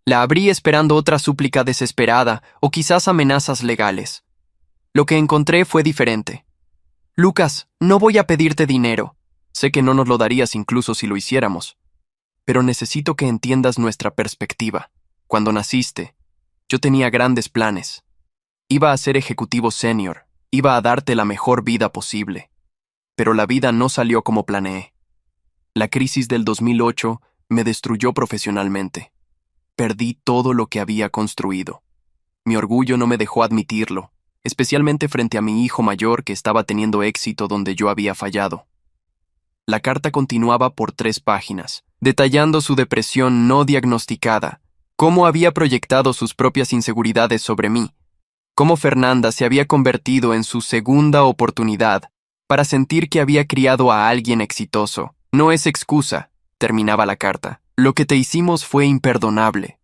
La abrí esperando otra súplica desesperada o quizás amenazas legales. Lo que encontré fue diferente. Lucas, no voy a pedirte dinero. Sé que no nos lo darías incluso si lo hiciéramos. Pero necesito que entiendas nuestra perspectiva. Cuando naciste, yo tenía grandes planes. Iba a ser ejecutivo senior, iba a darte la mejor vida posible. Pero la vida no salió como planeé. La crisis del 2008 me destruyó profesionalmente. Perdí todo lo que había construido. Mi orgullo no me dejó admitirlo, especialmente frente a mi hijo mayor que estaba teniendo éxito donde yo había fallado. La carta continuaba por 3 páginas, detallando su depresión no diagnosticada, cómo había proyectado sus propias inseguridades sobre mí, cómo Fernanda se había convertido en su segunda oportunidad para sentir que había criado a alguien exitoso. No es excusa, terminaba la carta. Lo que te hicimos fue imperdonable.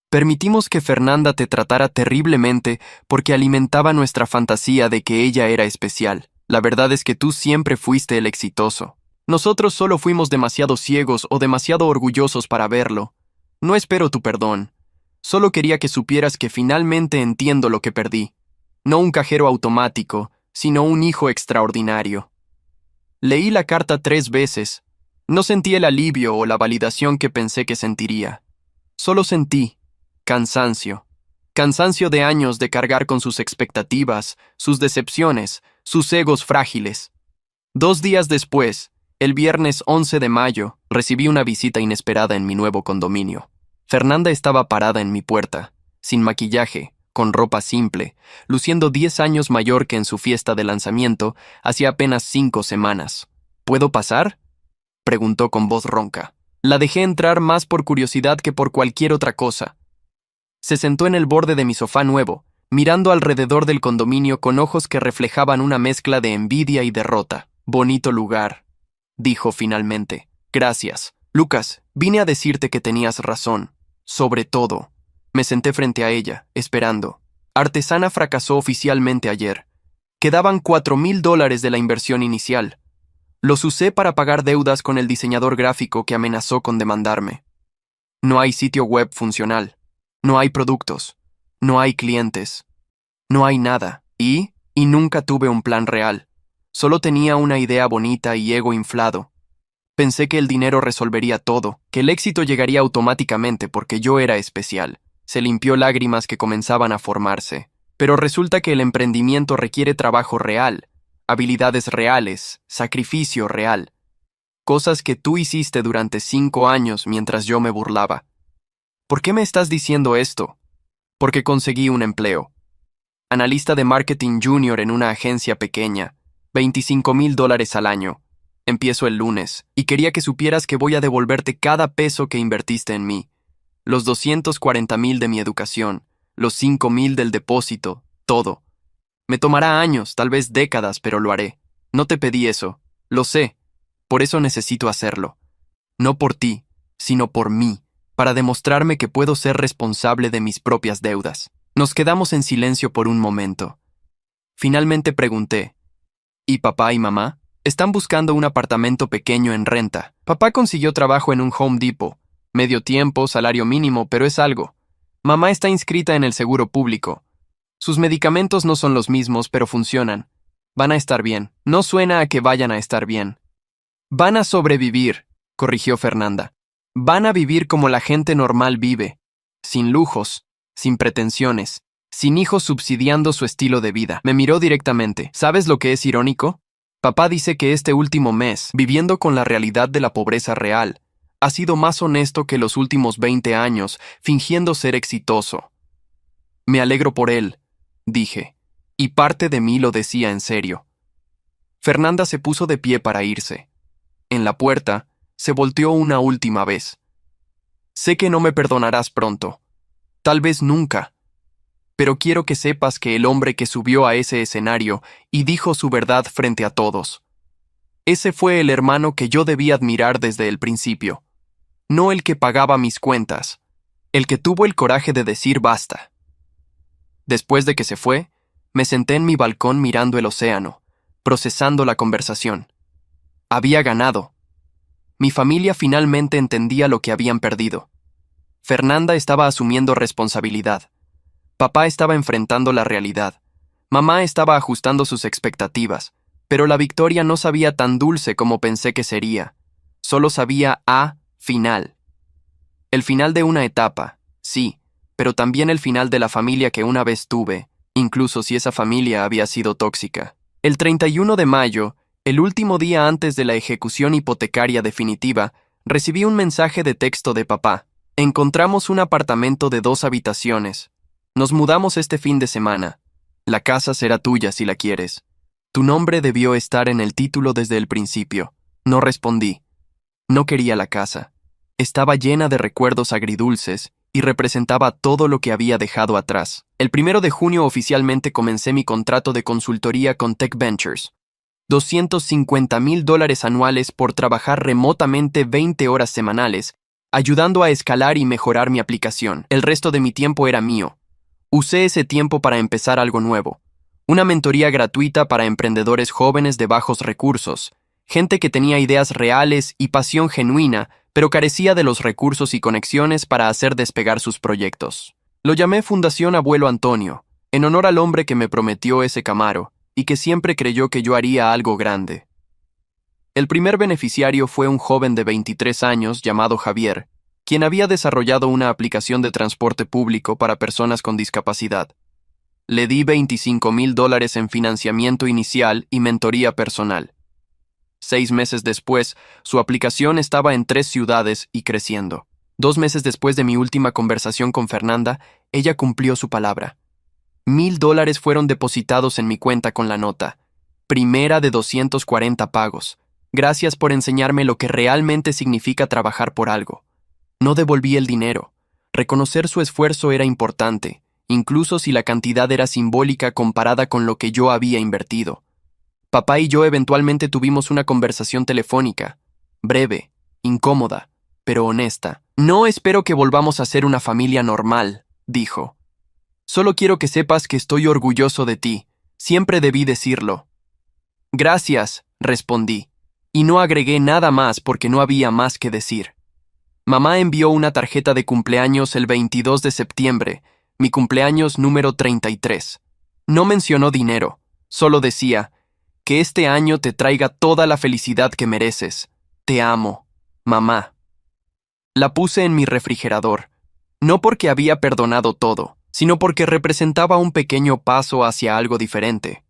Permitimos que Fernanda te tratara terriblemente porque alimentaba nuestra fantasía de que ella era especial. La verdad es que tú siempre fuiste el exitoso. Nosotros solo fuimos demasiado ciegos o demasiado orgullosos para verlo. No espero tu perdón. Solo quería que supieras que finalmente entiendo lo que perdí. No un cajero automático, sino un hijo extraordinario. Leí la carta 3 veces. No sentí el alivio o la validación que pensé que sentiría. Solo sentí cansancio. Cansancio de años de cargar con sus expectativas, sus decepciones, sus egos frágiles. 2 días después, el viernes 11 de mayo, recibí una visita inesperada en mi nuevo condominio. Fernanda estaba parada en mi puerta, sin maquillaje, con ropa simple, luciendo 10 años mayor que en su fiesta de lanzamiento hacía apenas 5 semanas. ¿Puedo pasar?, preguntó con voz ronca. La dejé entrar más por curiosidad que por cualquier otra cosa. Se sentó en el borde de mi sofá nuevo, mirando alrededor del condominio con ojos que reflejaban una mezcla de envidia y derrota. Bonito lugar, dijo finalmente. Gracias. Lucas, vine a decirte que tenías razón. Sobre todo. Me senté frente a ella, esperando. Artesana fracasó oficialmente ayer. Quedaban $4,000 de la inversión inicial. Los usé para pagar deudas con el diseñador gráfico que amenazó con demandarme. No hay sitio web funcional. No hay productos. No hay clientes. No hay nada. Y nunca tuve un plan real. Solo tenía una idea bonita y ego inflado. Pensé que el dinero resolvería todo, que el éxito llegaría automáticamente porque yo era especial. Se limpió lágrimas que comenzaban a formarse. Pero resulta que el emprendimiento requiere trabajo real, habilidades reales, sacrificio real. Cosas que tú hiciste durante 5 años mientras yo me burlaba. ¿Por qué me estás diciendo esto? Porque conseguí un empleo. Analista de marketing junior en una agencia pequeña, $25,000 al año. Empiezo el lunes, y quería que supieras que voy a devolverte cada peso que invertiste en mí. Los 240,000 de mi educación, los 5,000 del depósito, todo. Me tomará años, tal vez décadas, pero lo haré. No te pedí eso, lo sé. Por eso necesito hacerlo. No por ti, sino por mí, para demostrarme que puedo ser responsable de mis propias deudas. Nos quedamos en silencio por un momento. Finalmente pregunté, ¿y papá y mamá? Están buscando un apartamento pequeño en renta. Papá consiguió trabajo en un Home Depot. Medio tiempo, salario mínimo, pero es algo. Mamá está inscrita en el seguro público. Sus medicamentos no son los mismos, pero funcionan. Van a estar bien. No suena a que vayan a estar bien. Van a sobrevivir, corrigió Fernanda. Van a vivir como la gente normal vive. Sin lujos, sin pretensiones, sin hijos subsidiando su estilo de vida. Me miró directamente. ¿Sabes lo que es irónico? Papá dice que este último mes, viviendo con la realidad de la pobreza real, ha sido más honesto que los últimos 20 años, fingiendo ser exitoso. Me alegro por él, dije, y parte de mí lo decía en serio. Fernanda se puso de pie para irse. En la puerta, se volteó una última vez. Sé que no me perdonarás pronto, tal vez nunca, pero quiero que sepas que el hombre que subió a ese escenario y dijo su verdad frente a todos, ese fue el hermano que yo debía admirar desde el principio, no el que pagaba mis cuentas, el que tuvo el coraje de decir basta. Después de que se fue, me senté en mi balcón mirando el océano, procesando la conversación. Había ganado. Mi familia finalmente entendía lo que habían perdido. Fernanda estaba asumiendo responsabilidad. Papá estaba enfrentando la realidad. Mamá estaba ajustando sus expectativas, pero la victoria no sabía tan dulce como pensé que sería. Solo sabía a final. El final de una etapa, sí, pero también el final de la familia que una vez tuve, incluso si esa familia había sido tóxica. El 31 de mayo, el último día antes de la ejecución hipotecaria definitiva, recibí un mensaje de texto de papá. Encontramos un apartamento de 2 habitaciones. Nos mudamos este fin de semana. La casa será tuya si la quieres. Tu nombre debió estar en el título desde el principio. No respondí. No quería la casa. Estaba llena de recuerdos agridulces y representaba todo lo que había dejado atrás. El 1 de junio oficialmente comencé mi contrato de consultoría con Tech Ventures. $250,000 anuales por trabajar remotamente 20 horas semanales, ayudando a escalar y mejorar mi aplicación. El resto de mi tiempo era mío. Usé ese tiempo para empezar algo nuevo. Una mentoría gratuita para emprendedores jóvenes de bajos recursos, gente que tenía ideas reales y pasión genuina, pero carecía de los recursos y conexiones para hacer despegar sus proyectos. Lo llamé Fundación Abuelo Antonio, en honor al hombre que me prometió ese Camaro y que siempre creyó que yo haría algo grande. El primer beneficiario fue un joven de 23 años llamado Javier, quien había desarrollado una aplicación de transporte público para personas con discapacidad. Le di $25,000 en financiamiento inicial y mentoría personal. 6 meses después, su aplicación estaba en 3 ciudades y creciendo. 2 meses después de mi última conversación con Fernanda, ella cumplió su palabra. $1,000 fueron depositados en mi cuenta con la nota. Primera de 240 pagos. Gracias por enseñarme lo que realmente significa trabajar por algo. No devolví el dinero. Reconocer su esfuerzo era importante, incluso si la cantidad era simbólica comparada con lo que yo había invertido. Papá y yo eventualmente tuvimos una conversación telefónica, breve, incómoda, pero honesta. No espero que volvamos a ser una familia normal, dijo. Solo quiero que sepas que estoy orgulloso de ti. Siempre debí decirlo. Gracias, respondí, y no agregué nada más porque no había más que decir. Mamá envió una tarjeta de cumpleaños el 22 de septiembre, mi cumpleaños número 33. No mencionó dinero, solo decía, que este año te traiga toda la felicidad que mereces. Te amo, mamá. La puse en mi refrigerador, no porque había perdonado todo, sino porque representaba un pequeño paso hacia algo diferente.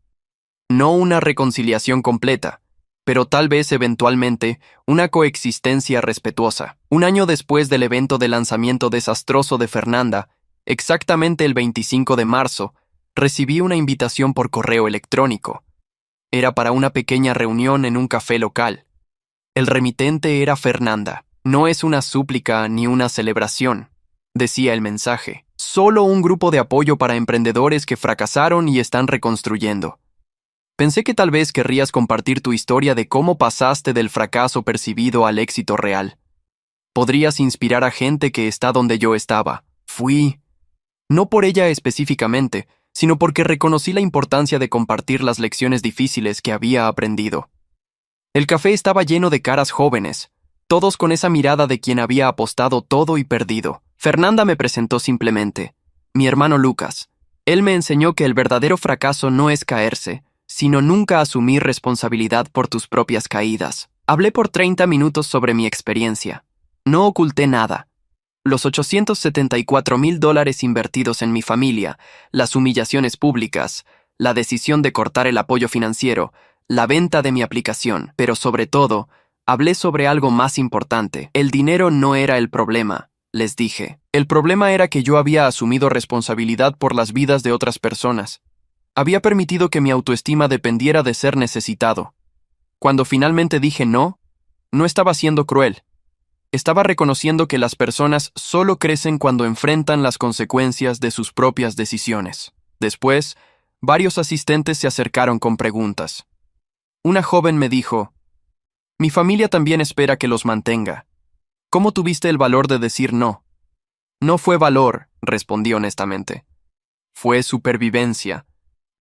No una reconciliación completa, pero tal vez eventualmente una coexistencia respetuosa. Un año después del evento de lanzamiento desastroso de Fernanda, exactamente el 25 de marzo, recibí una invitación por correo electrónico. Era para una pequeña reunión en un café local. El remitente era Fernanda. No es una súplica ni una celebración, decía el mensaje. Solo un grupo de apoyo para emprendedores que fracasaron y están reconstruyendo. Pensé que tal vez querrías compartir tu historia de cómo pasaste del fracaso percibido al éxito real. Podrías inspirar a gente que está donde yo estaba. Fui. No por ella específicamente, sino porque reconocí la importancia de compartir las lecciones difíciles que había aprendido. El café estaba lleno de caras jóvenes, todos con esa mirada de quien había apostado todo y perdido. Fernanda me presentó simplemente. Mi hermano Lucas. Él me enseñó que el verdadero fracaso no es caerse, sino nunca asumir responsabilidad por tus propias caídas. Hablé por 30 minutos sobre mi experiencia. No oculté nada. Los $874,000 invertidos en mi familia, las humillaciones públicas, la decisión de cortar el apoyo financiero, la venta de mi aplicación, pero sobre todo, hablé sobre algo más importante. El dinero no era el problema, les dije. El problema era que yo había asumido responsabilidad por las vidas de otras personas. Había permitido que mi autoestima dependiera de ser necesitado. Cuando finalmente dije no estaba siendo cruel. Estaba reconociendo que las personas solo crecen cuando enfrentan las consecuencias de sus propias decisiones. Después, varios asistentes se acercaron con preguntas. Una joven me dijo, «Mi familia también espera que los mantenga. ¿Cómo tuviste el valor de decir no?» No fue valor, respondí honestamente. Fue supervivencia.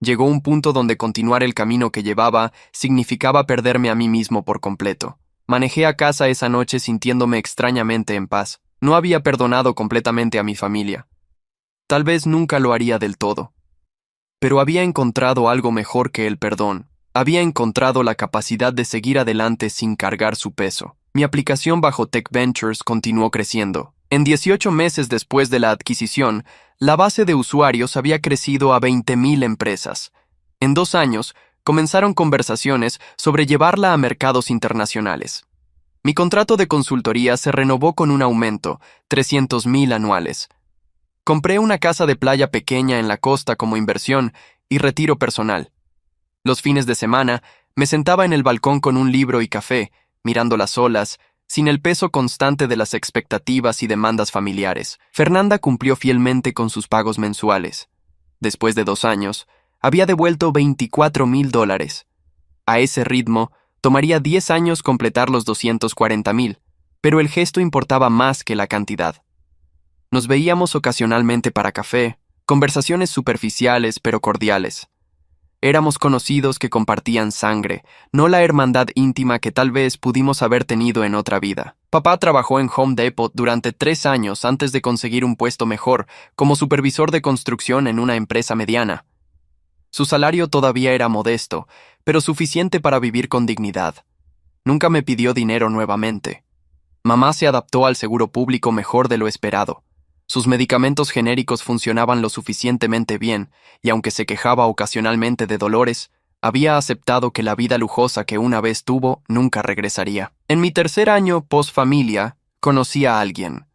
Llegó un punto donde continuar el camino que llevaba significaba perderme a mí mismo por completo. Manejé a casa esa noche sintiéndome extrañamente en paz. No había perdonado completamente a mi familia. Tal vez nunca lo haría del todo. Pero había encontrado algo mejor que el perdón. Había encontrado la capacidad de seguir adelante sin cargar su peso. Mi aplicación bajo Tech Ventures continuó creciendo. En 18 meses después de la adquisición, la base de usuarios había crecido a 20.000 empresas. En 2 años, comenzaron conversaciones sobre llevarla a mercados internacionales. Mi contrato de consultoría se renovó con un aumento, 300.000 anuales. Compré una casa de playa pequeña en la costa como inversión y retiro personal. Los fines de semana, me sentaba en el balcón con un libro y café, mirando las olas, sin el peso constante de las expectativas y demandas familiares. Fernanda cumplió fielmente con sus pagos mensuales. Después de 2 años, había devuelto $24.000. A ese ritmo, tomaría 10 años completar los 240.000, pero el gesto importaba más que la cantidad. Nos veíamos ocasionalmente para café, conversaciones superficiales pero cordiales. Éramos conocidos que compartían sangre, no la hermandad íntima que tal vez pudimos haber tenido en otra vida. Papá trabajó en Home Depot durante 3 años antes de conseguir un puesto mejor como supervisor de construcción en una empresa mediana. Su salario todavía era modesto, pero suficiente para vivir con dignidad. Nunca me pidió dinero nuevamente. Mamá se adaptó al seguro público mejor de lo esperado. Sus medicamentos genéricos funcionaban lo suficientemente bien, y aunque se quejaba ocasionalmente de dolores, había aceptado que la vida lujosa que una vez tuvo nunca regresaría. En mi 3er año post-familia, conocí a alguien.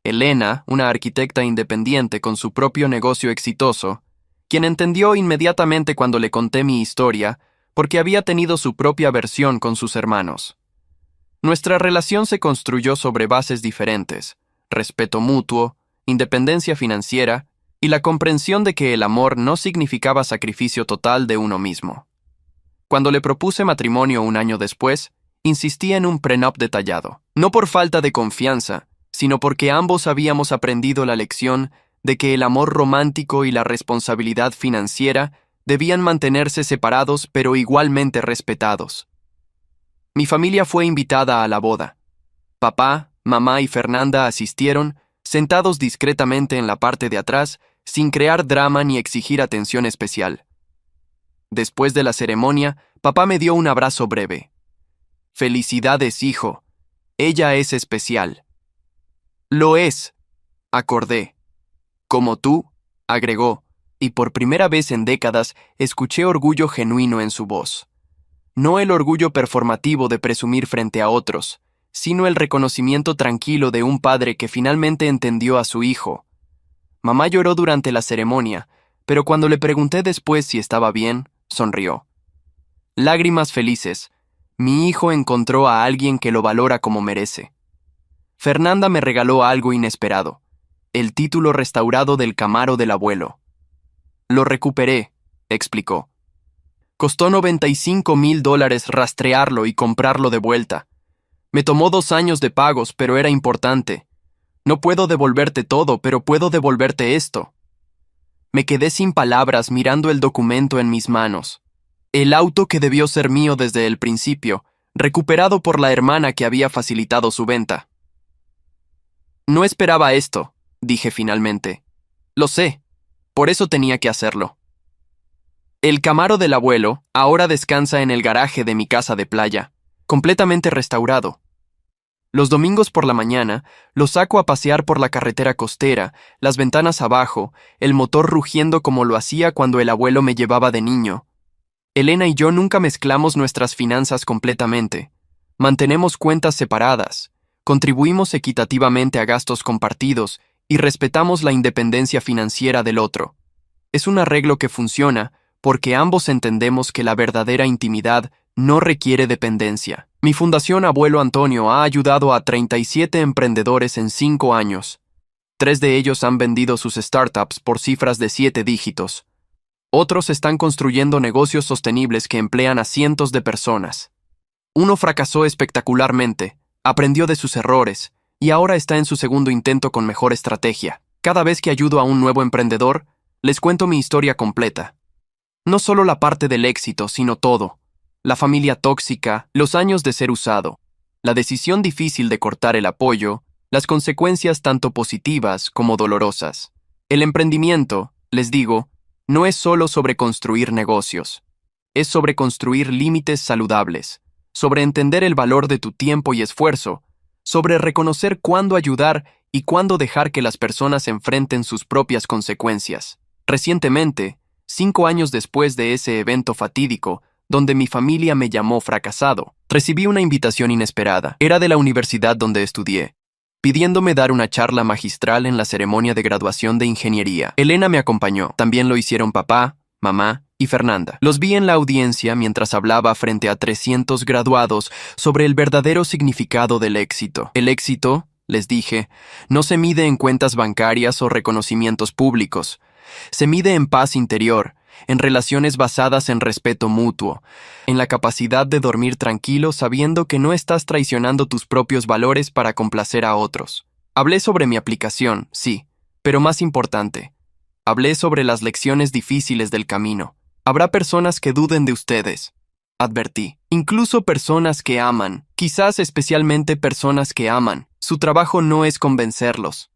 Elena, una arquitecta independiente con su propio negocio exitoso, quien entendió inmediatamente cuando le conté mi historia, porque había tenido su propia versión con sus hermanos. Nuestra relación se construyó sobre bases diferentes: respeto mutuo, independencia financiera y la comprensión de que el amor no significaba sacrificio total de uno mismo. Cuando le propuse matrimonio 1 año después, insistí en un prenup detallado, no por falta de confianza, sino porque ambos habíamos aprendido la lección de que el amor romántico y la responsabilidad financiera debían mantenerse separados pero igualmente respetados. Mi familia fue invitada a la boda. Papá, mamá y Fernanda asistieron, sentados discretamente en la parte de atrás, sin crear drama ni exigir atención especial. Después de la ceremonia, papá me dio un abrazo breve. «Felicidades, hijo. Ella es especial». «Lo es», acordé. «Como tú», agregó, y por primera vez en décadas escuché orgullo genuino en su voz. No el orgullo performativo de presumir frente a otros, sino el reconocimiento tranquilo de un padre que finalmente entendió a su hijo. Mamá lloró durante la ceremonia, pero cuando le pregunté después si estaba bien, sonrió. Lágrimas felices. Mi hijo encontró a alguien que lo valora como merece. Fernanda me regaló algo inesperado: el título restaurado del Camaro del abuelo. Lo recuperé, explicó. Costó $95.000 rastrearlo y comprarlo de vuelta. Me tomó 2 años de pagos, pero era importante. No puedo devolverte todo, pero puedo devolverte esto. Me quedé sin palabras mirando el documento en mis manos. El auto que debió ser mío desde el principio, recuperado por la hermana que había facilitado su venta. No esperaba esto, dije finalmente. Lo sé, por eso tenía que hacerlo. El Camaro del abuelo ahora descansa en el garaje de mi casa de playa, completamente restaurado. Los domingos por la mañana lo saco a pasear por la carretera costera, las ventanas abajo, el motor rugiendo como lo hacía cuando el abuelo me llevaba de niño. Elena y yo nunca mezclamos nuestras finanzas completamente. Mantenemos cuentas separadas, contribuimos equitativamente a gastos compartidos y respetamos la independencia financiera del otro. Es un arreglo que funciona porque ambos entendemos que la verdadera intimidad no requiere dependencia. Mi fundación Abuelo Antonio ha ayudado a 37 emprendedores en 5 años. 3 de ellos han vendido sus startups por cifras de 7 dígitos. Otros están construyendo negocios sostenibles que emplean a cientos de personas. Uno fracasó espectacularmente, aprendió de sus errores y ahora está en su segundo intento con mejor estrategia. Cada vez que ayudo a un nuevo emprendedor, les cuento mi historia completa. No solo la parte del éxito, sino todo. La familia tóxica, los años de ser usado, la decisión difícil de cortar el apoyo, las consecuencias tanto positivas como dolorosas. El emprendimiento, les digo, no es solo sobre construir negocios. Es sobre construir límites saludables, sobre entender el valor de tu tiempo y esfuerzo, sobre reconocer cuándo ayudar y cuándo dejar que las personas enfrenten sus propias consecuencias. Recientemente, 5 años después de ese evento fatídico, donde mi familia me llamó fracasado, recibí una invitación inesperada. Era de la universidad donde estudié, pidiéndome dar una charla magistral en la ceremonia de graduación de ingeniería. Elena me acompañó. También lo hicieron papá, mamá y Fernanda. Los vi en la audiencia mientras hablaba frente a 300 graduados sobre el verdadero significado del éxito. El éxito, les dije, no se mide en cuentas bancarias o reconocimientos públicos. Se mide en paz interior, en relaciones basadas en respeto mutuo, en la capacidad de dormir tranquilo sabiendo que no estás traicionando tus propios valores para complacer a otros. Hablé sobre mi aplicación, sí, pero más importante, hablé sobre las lecciones difíciles del camino. Habrá personas que duden de ustedes, advertí. Incluso personas que aman, quizás especialmente personas que aman. Su trabajo no es convencerlos.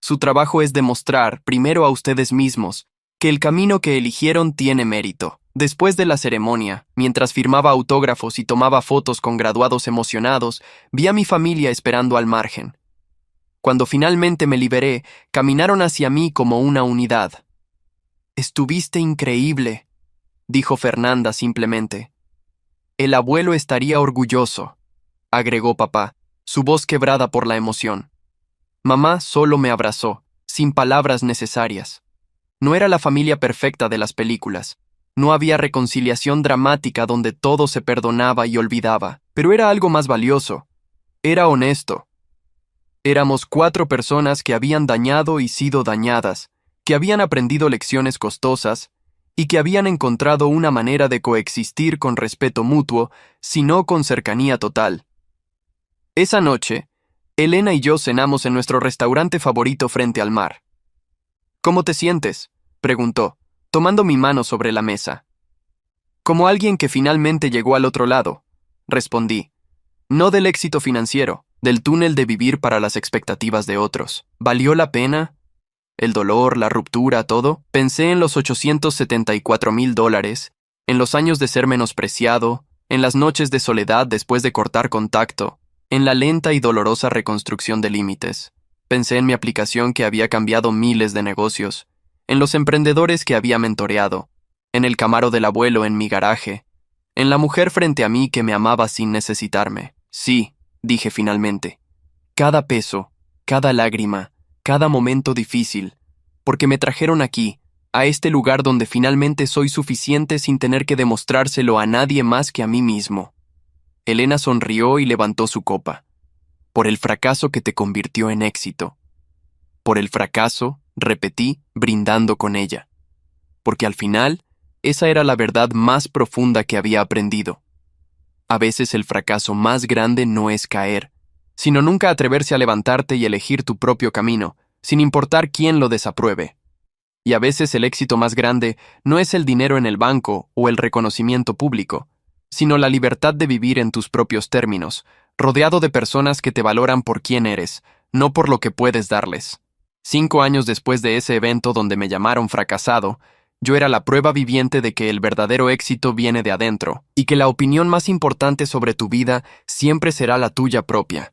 Su trabajo es demostrar, primero a ustedes mismos, que el camino que eligieron tiene mérito. Después de la ceremonia, mientras firmaba autógrafos y tomaba fotos con graduados emocionados, vi a mi familia esperando al margen. Cuando finalmente me liberé, caminaron hacia mí como una unidad. «Estuviste increíble», dijo Fernanda simplemente. «El abuelo estaría orgulloso», agregó papá, su voz quebrada por la emoción. Mamá solo me abrazó, sin palabras necesarias. No era la familia perfecta de las películas. No había reconciliación dramática donde todo se perdonaba y olvidaba, pero era algo más valioso. Era honesto. Éramos 4 personas que habían dañado y sido dañadas, que habían aprendido lecciones costosas y que habían encontrado una manera de coexistir con respeto mutuo, si no con cercanía total. Esa noche, Elena y yo cenamos en nuestro restaurante favorito frente al mar. «¿Cómo te sientes?», preguntó, tomando mi mano sobre la mesa. «Como alguien que finalmente llegó al otro lado», respondí. «No del éxito financiero, del túnel de vivir para las expectativas de otros. ¿Valió la pena? El dolor, la ruptura, todo». Pensé en los $874,000, en los años de ser menospreciado, en las noches de soledad después de cortar contacto, en la lenta y dolorosa reconstrucción de límites. Pensé en mi aplicación que había cambiado miles de negocios, en los emprendedores que había mentoreado, en el Camaro del abuelo en mi garaje, en la mujer frente a mí que me amaba sin necesitarme. «Sí», dije finalmente, «cada peso, cada lágrima, cada momento difícil, porque me trajeron aquí, a este lugar donde finalmente soy suficiente sin tener que demostrárselo a nadie más que a mí mismo». Elena sonrió y levantó su copa. «Por el fracaso que te convirtió en éxito». «Por el fracaso», repetí, brindando con ella. Porque al final, esa era la verdad más profunda que había aprendido. A veces el fracaso más grande no es caer, sino nunca atreverse a levantarte y elegir tu propio camino, sin importar quién lo desapruebe. Y a veces el éxito más grande no es el dinero en el banco o el reconocimiento público, sino la libertad de vivir en tus propios términos, rodeado de personas que te valoran por quién eres, no por lo que puedes darles. 5 años después de ese evento donde me llamaron fracasado, yo era la prueba viviente de que el verdadero éxito viene de adentro, y que la opinión más importante sobre tu vida siempre será la tuya propia.